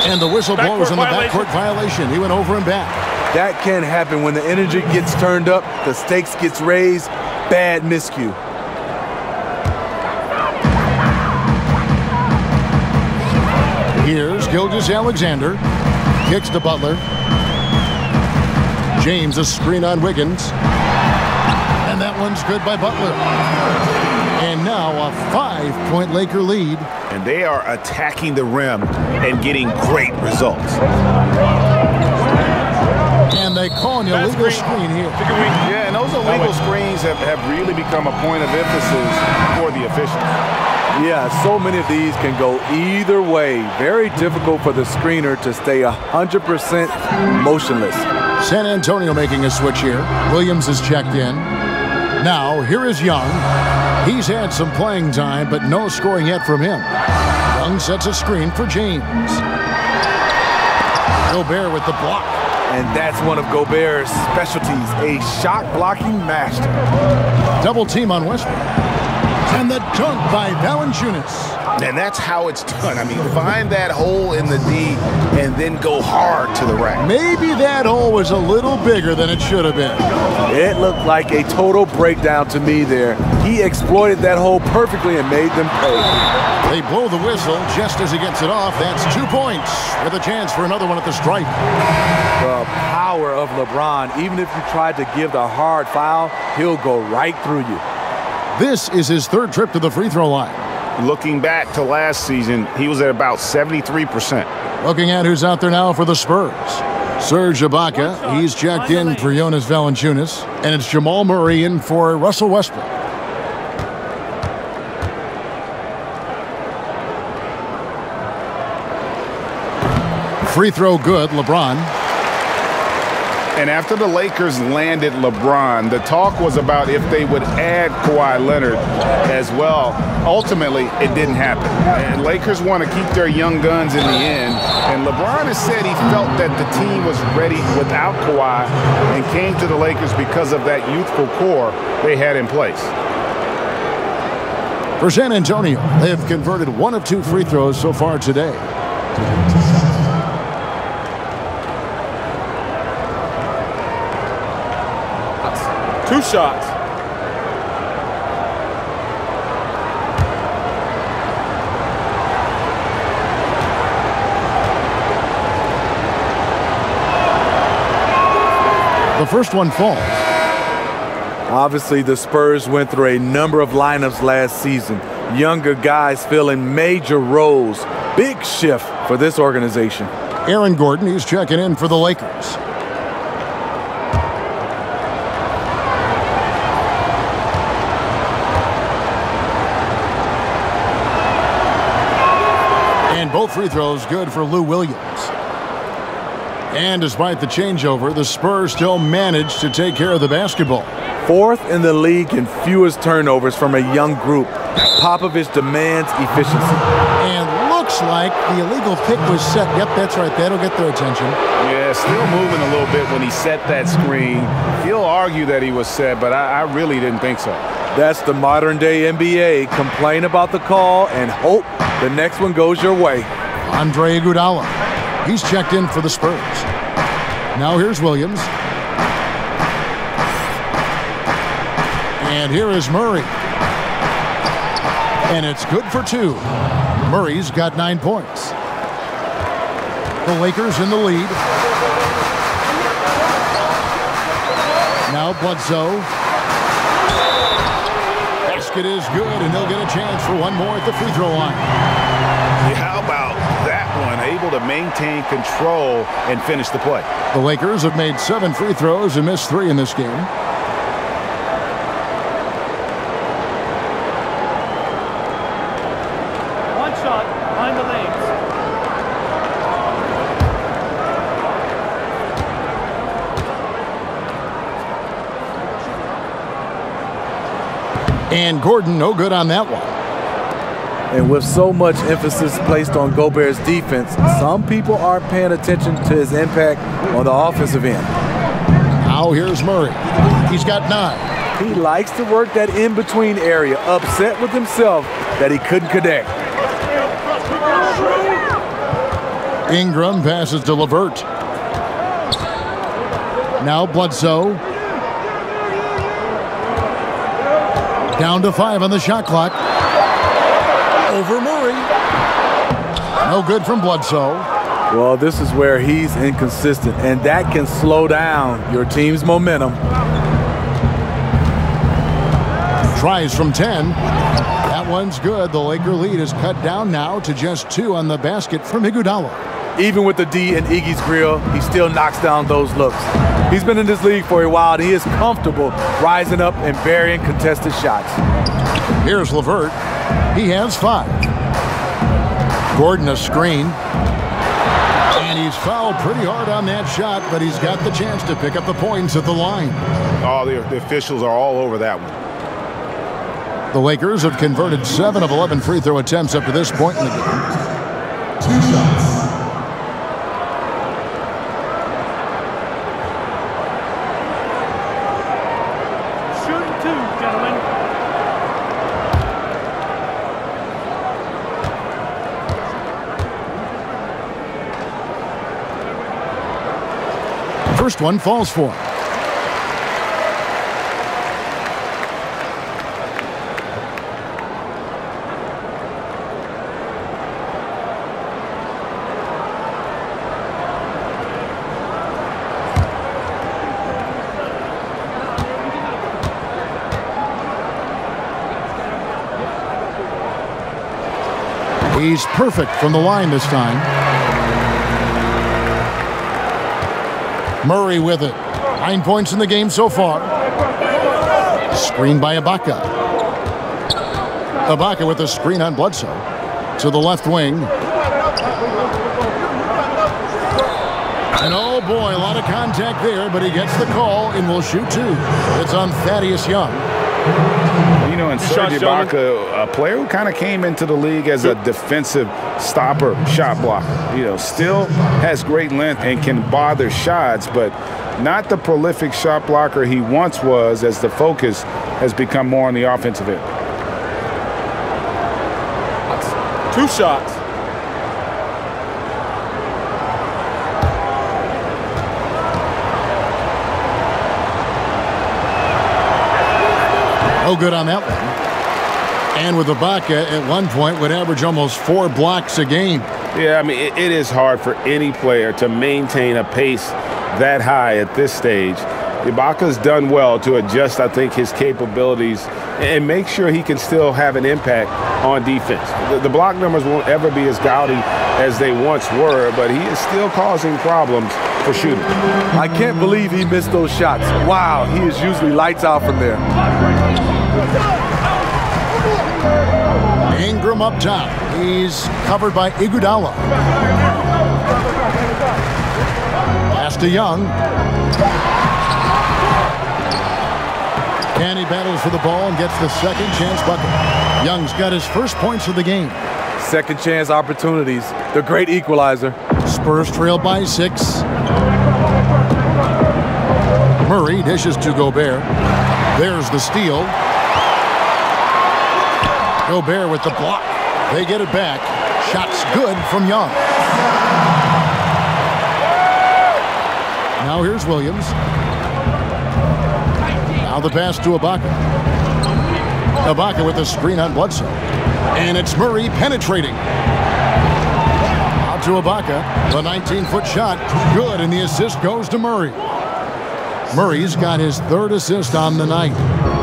And the whistle blows on the backcourt violation. He went over and back. That can happen when the energy gets turned up, the stakes gets raised. Bad miscue. Here's Gilgeous-Alexander. Kicks to Butler. James a screen on Wiggins. And that one's good by Butler. And now a 5-point Laker lead. And they are attacking the rim and getting great results. And they call an illegal screen here. Yeah, and those illegal screens have really become a point of emphasis for the officials. Yeah, so many of these can go either way. Very difficult for the screener to stay 100% motionless. San Antonio making a switch here. Williams is checked in. Now, here is Young. He's had some playing time, but no scoring yet from him. Young sets a screen for James. Gobert with the block. And that's one of Gobert's specialties, a shot blocking master. Double team on Westbrook. And the dunk by Valanciunas. And that's how it's done. I mean, find that hole in the D and then go hard to the rack. Maybe that hole was a little bigger than it should have been. It looked like a total breakdown to me there. He exploited that hole perfectly and made them pay. They blow the whistle just as he gets it off. That's 2 points with a chance for another one at the stripe. The power of LeBron. Even if you tried to give the hard foul, he'll go right through you. This is his 3rd trip to the free throw line. Looking back to last season, he was at about 73%. Looking at who's out there now for the Spurs. Serge Ibaka, he's checked in for Jonas Valanciunas. And it's Jamal Murray in for Russell Westbrook. Free throw good, LeBron. And after the Lakers landed LeBron, the talk was about if they would add Kawhi Leonard as well. Ultimately, it didn't happen. And Lakers want to keep their young guns in the end. And LeBron has said he felt that the team was ready without Kawhi and came to the Lakers because of that youthful core they had in place. For San Antonio, they have converted 1 of 2 free throws so far today. Two shots. The first one falls. Obviously, the Spurs went through a number of lineups last season. Younger guys filling major roles. Big shift for this organization. Aaron Gordon, he's checking in for the Lakers. And both free throws good for Lou Williams. And despite the changeover, the Spurs still managed to take care of the basketball. 4th in the league in fewest turnovers from a young group. Popovich demands efficiency. And looks like the illegal pick was set. Yep, that's right. That'll get their attention. Yeah, still moving a little bit when he set that screen. He'll argue that he was set, but I really didn't think so. That's the modern-day NBA. Complain about the call and hope the next one goes your way. Andre Iguodala. He's checked in for the Spurs. Now here's Williams. And here is Murray. And it's good for 2. Murray's got 9 points. The Lakers in the lead. Now Bledsoe. Basket is good, and they'll get a chance for one more at the free throw line. How about that one? Able to maintain control and finish the play. The Lakers have made 7 free throws and missed 3 in this game. And Gordon, no good on that one. And with so much emphasis placed on Gobert's defense, some people aren't paying attention to his impact on the offensive end. Now here's Murray. He's got 9. He likes to work that in-between area, upset with himself that he couldn't connect. Ingram passes to LeVert. Now Bledsoe. Down to 5 on the shot clock. Over Murray. No good from Bledsoe. Well, this is where he's inconsistent, and that can slow down your team's momentum. Tries from 10. That one's good. The Laker lead is cut down now to just 2 on the basket from Iguodala. Even with the D in Iggy's grill, he still knocks down those looks. He's been in this league for a while, and he is comfortable rising up and burying contested shots. Here's LeVert. He has 5. Gordon a screen. And he's fouled pretty hard on that shot, but he's got the chance to pick up the points at the line. Oh, the officials are all over that one. The Lakers have converted 7 of 11 free throw attempts up to this point in the game. 2 shots. First one falls for him. He's perfect from the line this time. Murray with it. 9 points in the game so far. Screen by Ibaka. Ibaka with a screen on Bledsoe. To the left wing. And oh boy, a lot of contact there, but he gets the call and will shoot 2. It's on Thaddeus Young. You know, and Serge Ibaka, a player who kind of came into the league as a defensive stopper, shot blocker. You know, still has great length and can bother shots, but not the prolific shot blocker he once was, as the focus has become more on the offensive end. 2 shots. No good on that one. And with Ibaka at one point would average almost 4 blocks a game. Yeah, I mean, it is hard for any player to maintain a pace that high at this stage. Ibaka's done well to adjust, I think, his capabilities and make sure he can still have an impact on defense. The block numbers won't ever be as gaudy as they once were, but he is still causing problems for shooting. I can't believe he missed those shots. Wow, he is usually lights out from there. Ingram up top. He's covered by Iguodala. Pass to Young. And he battles for the ball and gets the second chance bucket. Young's got his first points of the game. Second chance opportunities. The great equalizer. Spurs trail by 6. Murray dishes to Gobert. There's the steal. Gobert with the block. They get it back. Shots good from Young. Now here's Williams. Now the pass to Ibaka. Ibaka with the screen on Bledsoe. And it's Murray penetrating. Out to Ibaka. The 19-foot shot. Good, and the assist goes to Murray. Murray's got his third assist on the night.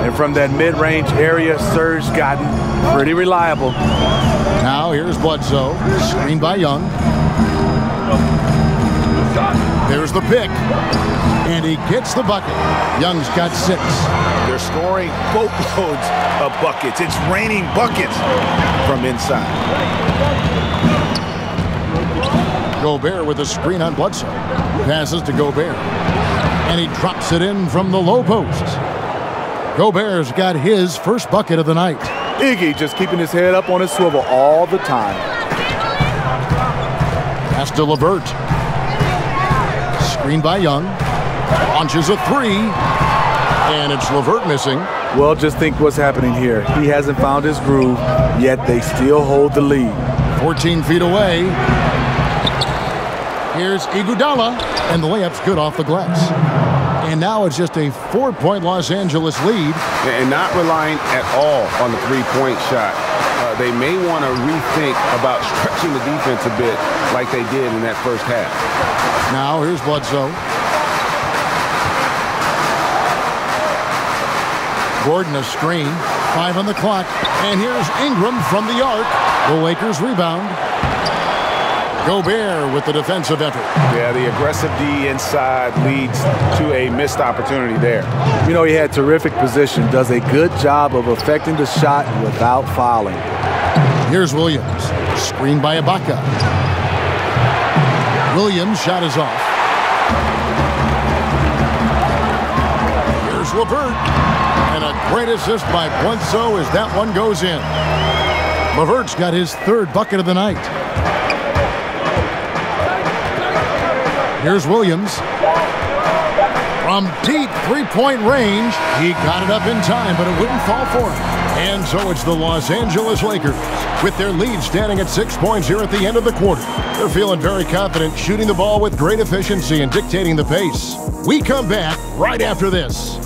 And from that mid-range area, Serge gotten pretty reliable. Now here's Bledsoe. Screened by Young. There's the pick. And he gets the bucket. Young's got 6. They're scoring boatloads of buckets. It's raining buckets from inside. Gobert with a screen on Bledsoe. Passes to Gobert. And he drops it in from the low post. Gobert's got his first bucket of the night. Iggy just keeping his head up on his swivel all the time. Pass to LeVert. Screen by Young. Launches a 3. And it's LeVert missing. Well, just think what's happening here. He hasn't found his groove, yet they still hold the lead. 14 feet away. Here's Iguodala, and the layup's good off the glass. And now it's just a 4-point Los Angeles lead. And not relying at all on the three-point shot. They may want to rethink about stretching the defense a bit like they did in that first half. Now here's Bledsoe. Gordon a screen. 5 on the clock. And here's Ingram from the arc. The Lakers rebound. Gobert with the defensive effort. Yeah, the aggressive D inside leads to a missed opportunity there. You know, he had terrific position, does a good job of affecting the shot without fouling. Here's Williams. Screened by Ibaka. Williams' shot is off. Here's LeVert. And a great assist by Bledsoe as that one goes in. LeVert's got his third bucket of the night. Here's Williams. From deep three-point range, he got it up in time, but it wouldn't fall for him. And so it's the Los Angeles Lakers, with their lead standing at 6 points here at the end of the quarter. They're feeling very confident, shooting the ball with great efficiency and dictating the pace. We come back right after this.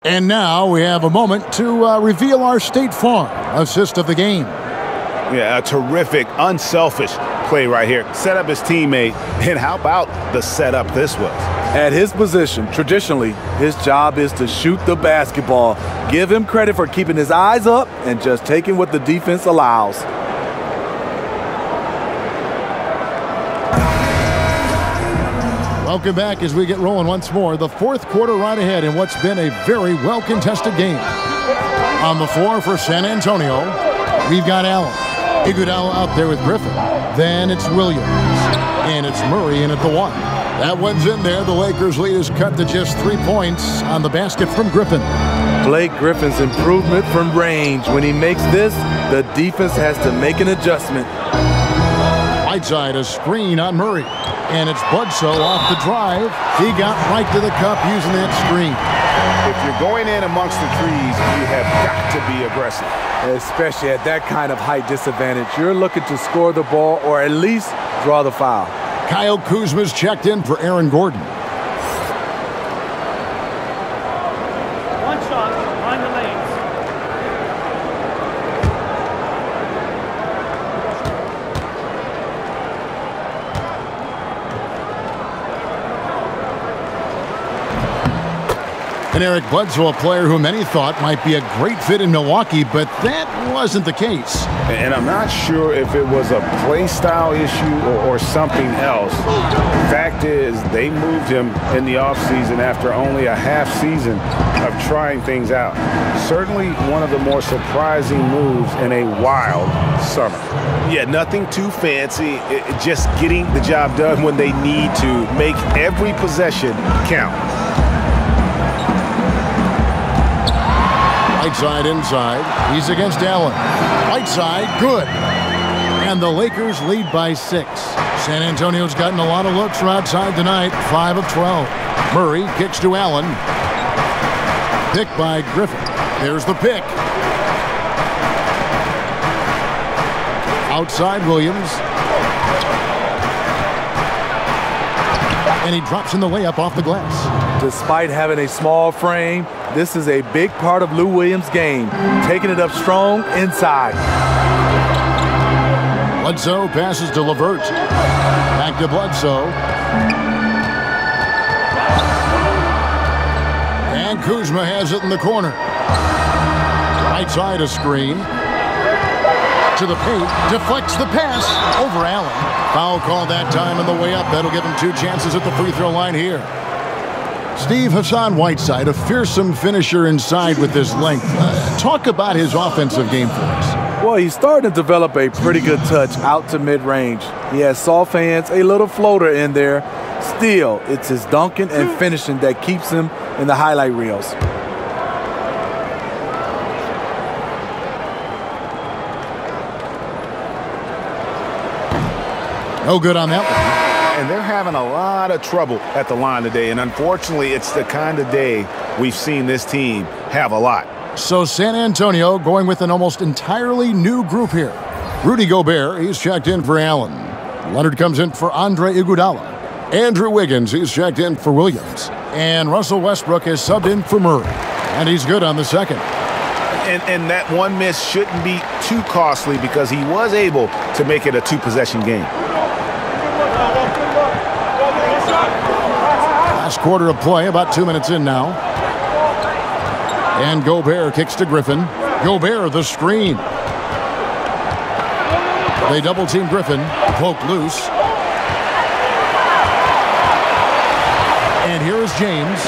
And now we have a moment to reveal our State Farm assist of the game. Yeah, a terrific, unselfish play right here. Set up his teammate, and how about the setup this was? At his position, traditionally, his job is to shoot the basketball. Give him credit for keeping his eyes up and just taking what the defense allows. Welcome back as we get rolling once more. The fourth quarter right ahead in what's been a very well-contested game. On the floor for San Antonio, we've got Allen. Iguodala out there with Griffin. Then it's Williams. And it's Murray in at the 1. That one's in there. The Lakers' lead is cut to just 3 points on the basket from Griffin. Blake Griffin's improvement from range. When he makes this, the defense has to make an adjustment. Whiteside, a screen on Murray. And it's Bledsoe off the drive. He got right to the cup using that screen. If you're going in amongst the trees, you have got to be aggressive. Especially at that kind of height disadvantage. You're looking to score the ball or at least draw the foul. Kyle Kuzma's checked in for Aaron Gordon. One shot behind the lanes. And Eric Bledsoe, a player who many thought might be a great fit in Milwaukee, but that wasn't the case. And I'm not sure if it was a play style issue or something else. Fact is, they moved him in the offseason after only a half season of trying things out. Certainly one of the more surprising moves in a wild summer. Yeah, nothing too fancy. Just getting the job done when they need to. Make every possession count. Whiteside inside. He's against Allen. Whiteside, good. And the Lakers lead by 6. San Antonio's gotten a lot of looks from outside tonight. 5 of 12. Murray kicks to Allen. Pick by Griffin. There's the pick. Outside Williams. And he drops in the layup off the glass. Despite having a small frame, this is a big part of Lou Williams' game, taking it up strong inside. Bledsoe passes to LeVert. Back to Bledsoe. And Kuzma has it in the corner. Right side a screen. To the paint. Deflects the pass over Allen. Foul called that time on the way up. That'll give him 2 chances at the free throw line here. Steve, Hassan Whiteside, a fearsome finisher inside with his length. Talk about his offensive game for us. Well, he's starting to develop a pretty good touch out to mid-range. He has soft hands, a little floater in there. Still, it's his dunking and finishing that keeps him in the highlight reels. No good on that one. And they're having a lot of trouble at the line today. And unfortunately, it's the kind of day we've seen this team have a lot. So San Antonio going with an almost entirely new group here. Rudy Gobert, he's checked in for Allen. Leonard comes in for Andre Iguodala. Andrew Wiggins, he's checked in for Williams. And Russell Westbrook is subbed in for Murray. And he's good on the second. And that one miss shouldn't be too costly because he was able to make it a 2-possession game. Last quarter of play, about 2 minutes in now. And Gobert kicks to Griffin. Gobert, the screen. They double-team Griffin. Poke loose. And here is James.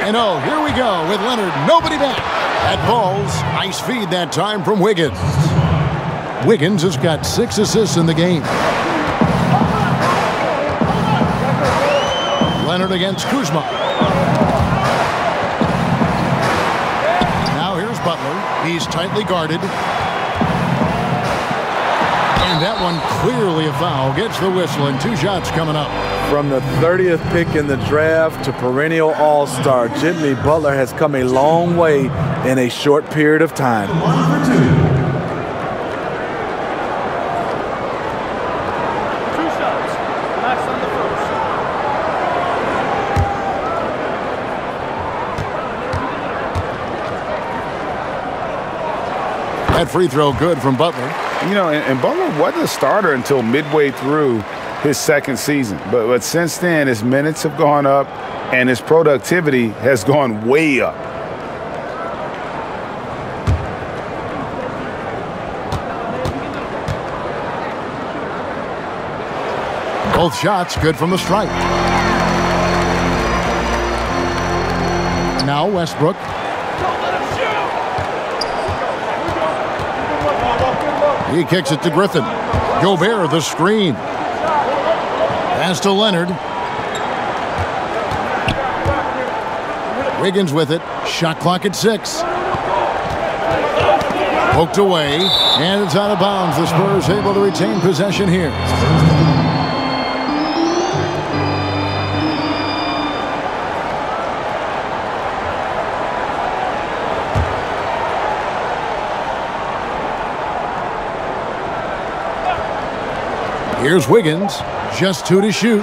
And oh, here we go with Leonard. Nobody back. That ball's nice feed that time from Wiggins. Wiggins has got 6 assists in the game. Leonard against Kuzma. Now here's Butler. He's tightly guarded. And that one clearly a foul. Gets the whistle and 2 shots coming up. From the 30th pick in the draft to perennial all-star, Jimmy Butler has come a long way in a short period of time. That free throw good from Butler. You know, and Butler wasn't a starter until midway through his second season. But since then, his minutes have gone up and his productivity has gone way up. Both shots good from the stripe. Now Westbrook. He kicks it to Griffin. Gobert, the screen. Pass to Leonard. Wiggins with it. Shot clock at 6. Poked away, and it's out of bounds. The Spurs able to retain possession here. Here's Wiggins, just 2 to shoot.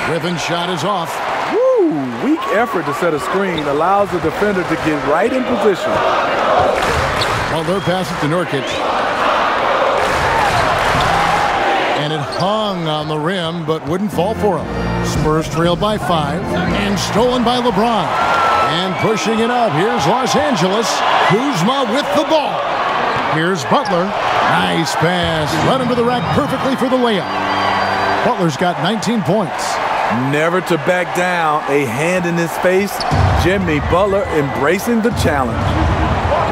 Griffin's shot is off. Woo! Weak effort to set a screen allows the defender to get right in position. Butler passes to Nurkic. And it hung Hung on the rim, but wouldn't fall for him. Spurs trailed by 5 and stolen by LeBron. And pushing it up, here's Los Angeles. Kuzma with the ball. Here's Butler. Nice pass. Led him to the rack perfectly for the layup. Butler's got 19 points. Never to back down. A hand in his face. Jimmy Butler embracing the challenge.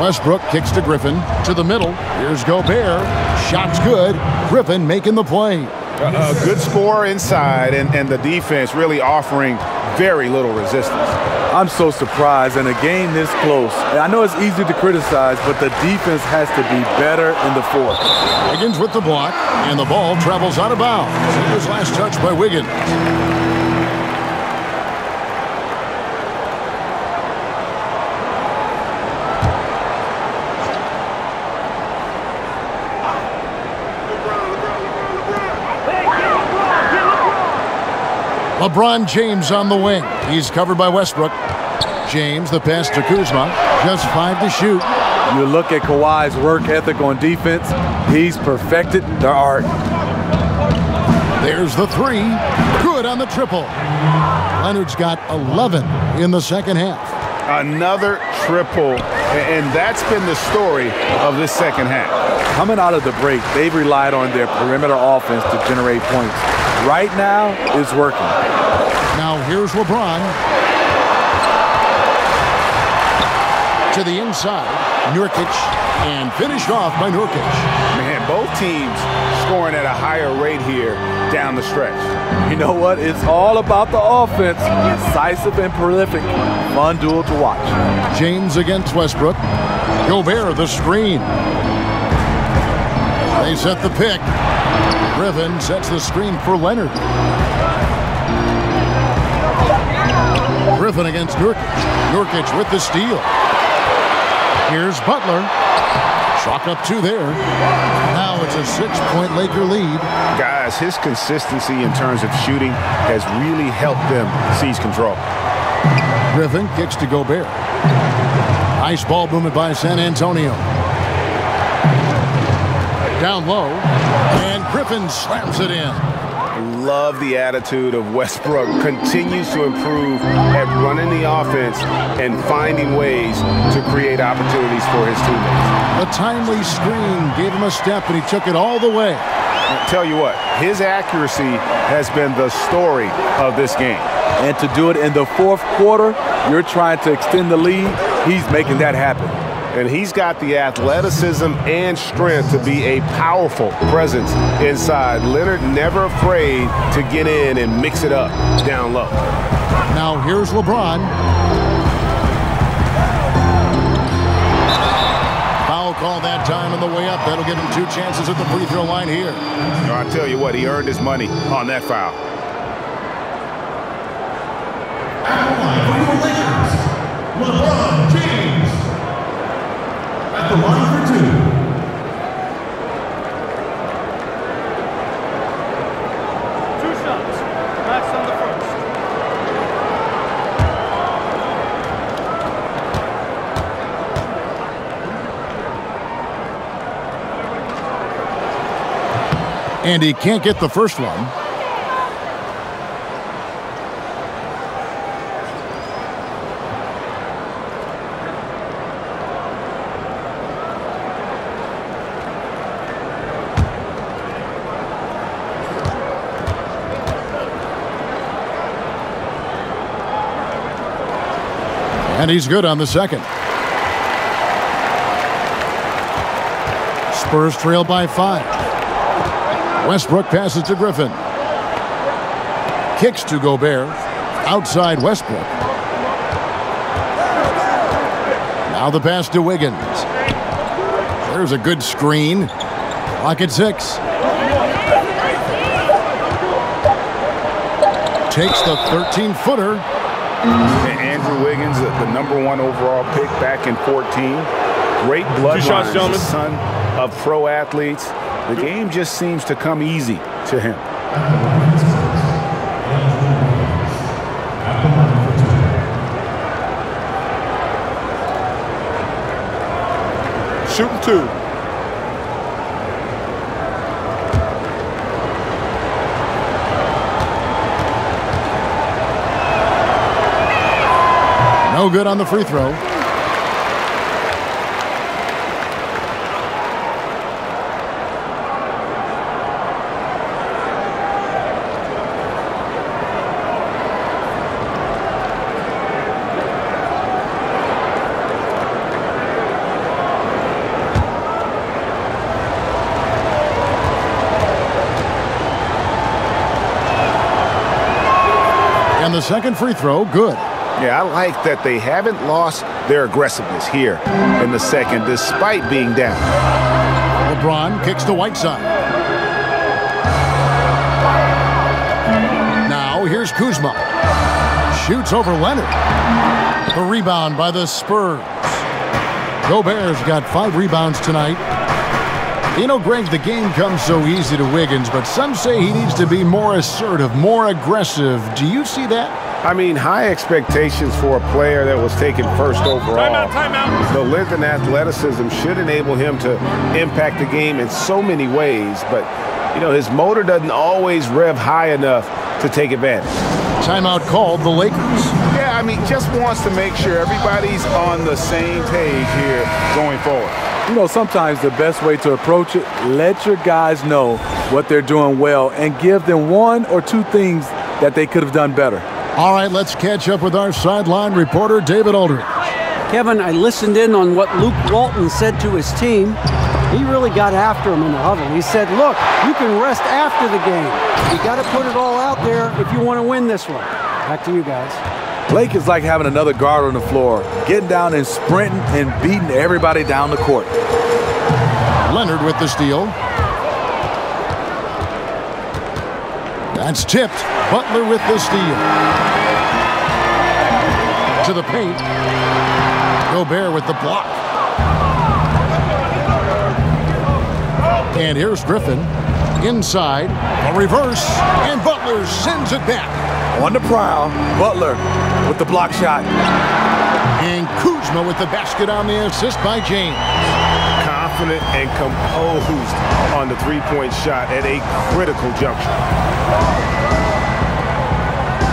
Westbrook kicks to Griffin. To the middle. Here's Gobert. Shot's good. Griffin making the play. A good score inside, and the defense really offering very little resistance. I'm so surprised in a game this close. I know it's easy to criticize, but the defense has to be better in the fourth. Wiggins with the block, and the ball travels out of bounds. It was last touched by Wiggins. LeBron James on the wing. He's covered by Westbrook. James, the pass to Kuzma. Just 5 to shoot. You look at Kawhi's work ethic on defense. He's perfected the art. There's the 3. Good on the triple. Leonard's got 11 in the second half. Another triple, and that's been the story of this second half. Coming out of the break, they've relied on their perimeter offense to generate points. Right now, it's working. Now here's LeBron. To the inside, Nurkic, and finished off by Nurkic. Man, both teams scoring at a higher rate here down the stretch. You know what? It's all about the offense. Incisive and prolific. Fun duel to watch. James against Westbrook. Gobert the screen. They set the pick. Griffin sets the screen for Leonard. Griffin against Nurkic. Nurkic with the steal. Here's Butler. Chalk up 2 there. Now it's a 6-point Laker lead. Guys, his consistency in terms of shooting has really helped them seize control. Griffin kicks to Gobert. Nice ball movement by San Antonio. Down low, and Griffin slams it in. Love the attitude of Westbrook. Continues to improve at running the offense and finding ways to create opportunities for his teammates. The timely screen gave him a step, and he took it all the way. I'll tell you what, his accuracy has been the story of this game. And to do it in the fourth quarter, you're trying to extend the lead. He's making that happen. And he's got the athleticism and strength to be a powerful presence inside. Leonard never afraid to get in and mix it up down low. Now here's LeBron. Foul call that time on the way up. That'll give him 2 chances at the free throw line here. I tell you what, he earned his money on that foul. LeBron James at the line for 2. Two shots. Max on the first. And he can't get the first one. And he's good on the second. Spurs trail by 5. Westbrook passes to Griffin. Kicks to Gobert. Outside Westbrook. Now the pass to Wiggins. There's a good screen. Clock at 6. Takes the 13-footer. Andrew Wiggins, the #1 overall pick back in 14. Great bloodline, the son of pro athletes. The game just seems to come easy to him. Shooting 2. No good on the free throw. And the second free throw, good. Yeah, I like that they haven't lost their aggressiveness here in the second, despite being down. LeBron kicks to Whiteside. Now here's Kuzma. Shoots over Leonard. The rebound by the Spurs. Gobert's got 5 rebounds tonight. You know, Greg, the game comes so easy to Wiggins, but some say he needs to be more assertive, more aggressive. Do you see that? I mean, high expectations for a player that was taken first overall. Timeout. The length and athleticism should enable him to impact the game in so many ways, but, you know, his motor doesn't always rev high enough to take advantage. Timeout called the Lakers. Yeah, I mean, just wants to make sure everybody's on the same page here going forward. You know, sometimes the best way to approach it, let your guys know what they're doing well and give them 1 or 2 things that they could have done better. All right, let's catch up with our sideline reporter, David Aldridge. Kevin, I listened in on what Luke Walton said to his team. He really got after him in the huddle. He said, look, you can rest after the game. You got to put it all out there if you want to win this one. Back to you guys. Blake is like having another guard on the floor, getting down and sprinting and beating everybody down the court. Leonard with the steal. That's tipped. Butler with the steal. To the paint. Gobert with the block. And here's Griffin. Inside. A reverse. And Butler sends it back. On the prowl, Butler with the block shot. And Kuzma with the basket on the assist by James. Confident and composed on the three-point shot at a critical juncture.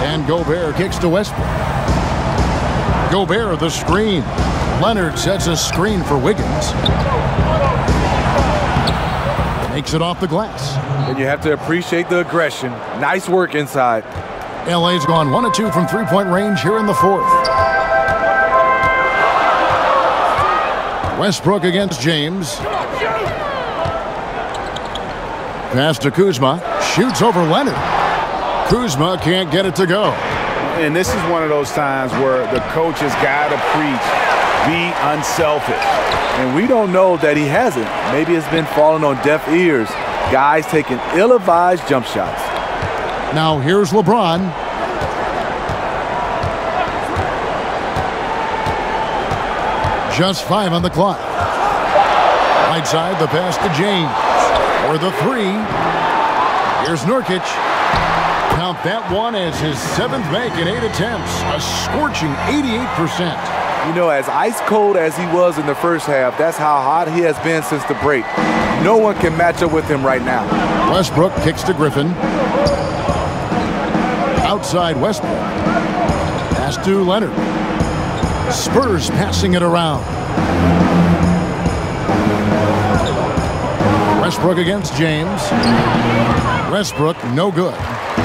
And Gobert kicks to Westbrook. Gobert the screen. Leonard sets a screen for Wiggins. Makes it off the glass. And you have to appreciate the aggression. Nice work inside. LA's gone 1 of 2 from three-point range here in the fourth. Westbrook against James. Pass to Kuzma. Shoots over Leonard. Kuzma can't get it to go. And this is one of those times where the coach has got to preach, be unselfish. And we don't know that he hasn't. Maybe it's been falling on deaf ears. Guys taking ill-advised jump shots. Now here's LeBron. Just 5 on the clock. Right side, the pass to James. For the 3. Here's Nurkic. Count that one as his 7th make in 8 attempts. A scorching 88%. You know, as ice cold as he was in the first half, that's how hot he has been since the break. No one can match up with him right now. Westbrook kicks to Griffin. Outside Westbrook. Pass to Leonard. Spurs passing it around. Westbrook against James. Westbrook, no good.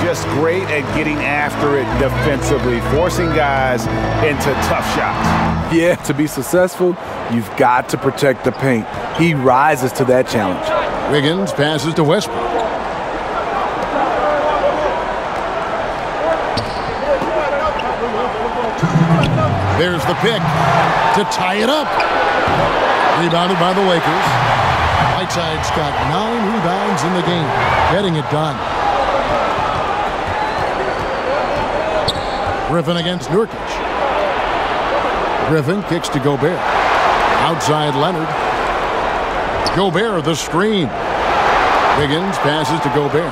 Just great at getting after it defensively, forcing guys into tough shots. Yeah, to be successful, you've got to protect the paint. He rises to that challenge. Wiggins passes to Westbrook. There's the pick to tie it up. Rebounded by the Lakers. Whiteside's got 9 rebounds in the game, getting it done. Griffin against Nurkic. Griffin kicks to Gobert. Outside Leonard. Gobert the screen. Wiggins passes to Gobert.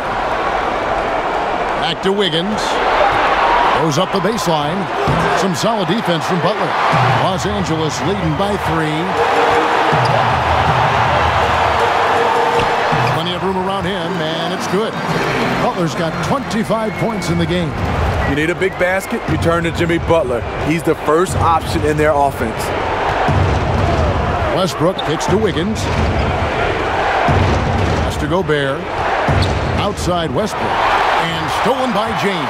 Back to Wiggins. Goes up the baseline. Some solid defense from Butler. Los Angeles leading by 3. Plenty of room around him, and it's good. Butler's got 25 points in the game. You need a big basket, you turn to Jimmy Butler. He's the first option in their offense. Westbrook kicks to Wiggins. Has to Gobert. Outside Westbrook. And stolen by James.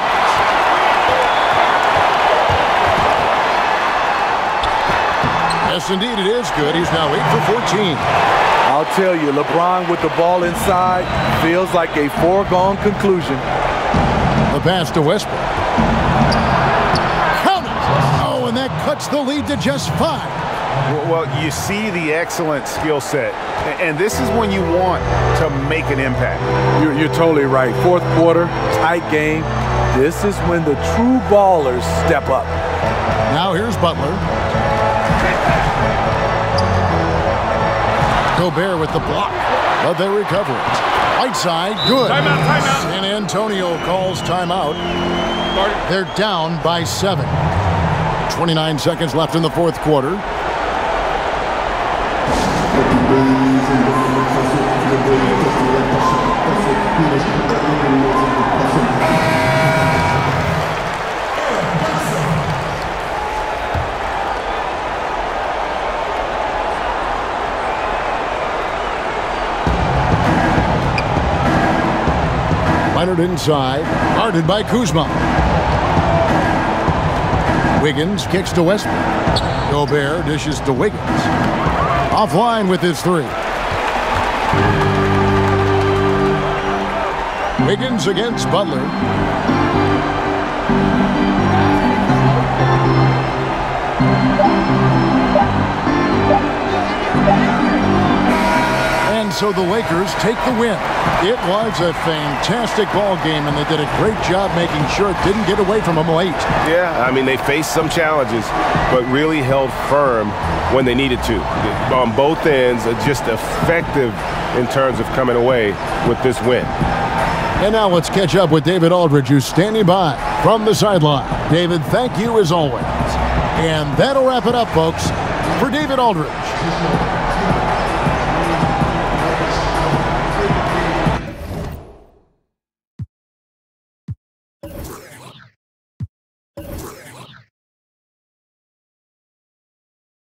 Yes, indeed, it is good. He's now 8 for 14. I'll tell you, LeBron with the ball inside feels like a foregone conclusion. The pass to Westbrook. Count it! Oh, and that cuts the lead to just 5. Well, you see the excellent skill set, and this is when you want to make an impact. You're totally right. Fourth quarter, tight game. This is when the true ballers step up. Now here's Butler. Gobert with the block, but they recover it. Right side, good. Timeout. San Antonio calls timeout. They're down by 7. 29 seconds left in the fourth quarter. Leonard inside, guarded by Kuzma. Wiggins kicks to Westbrook. Gobert dishes to Wiggins. Offline with his 3. Wiggins against Butler. And so the Lakers take the win. It was a fantastic ball game, and they did a great job making sure it didn't get away from them late. Yeah, I mean, they faced some challenges, but really held firm when they needed to. On both ends, just effective in terms of coming away with this win. And now let's catch up with David Aldridge, who's standing by from the sideline. David, thank you as always. And that'll wrap it up, folks, for David Aldridge.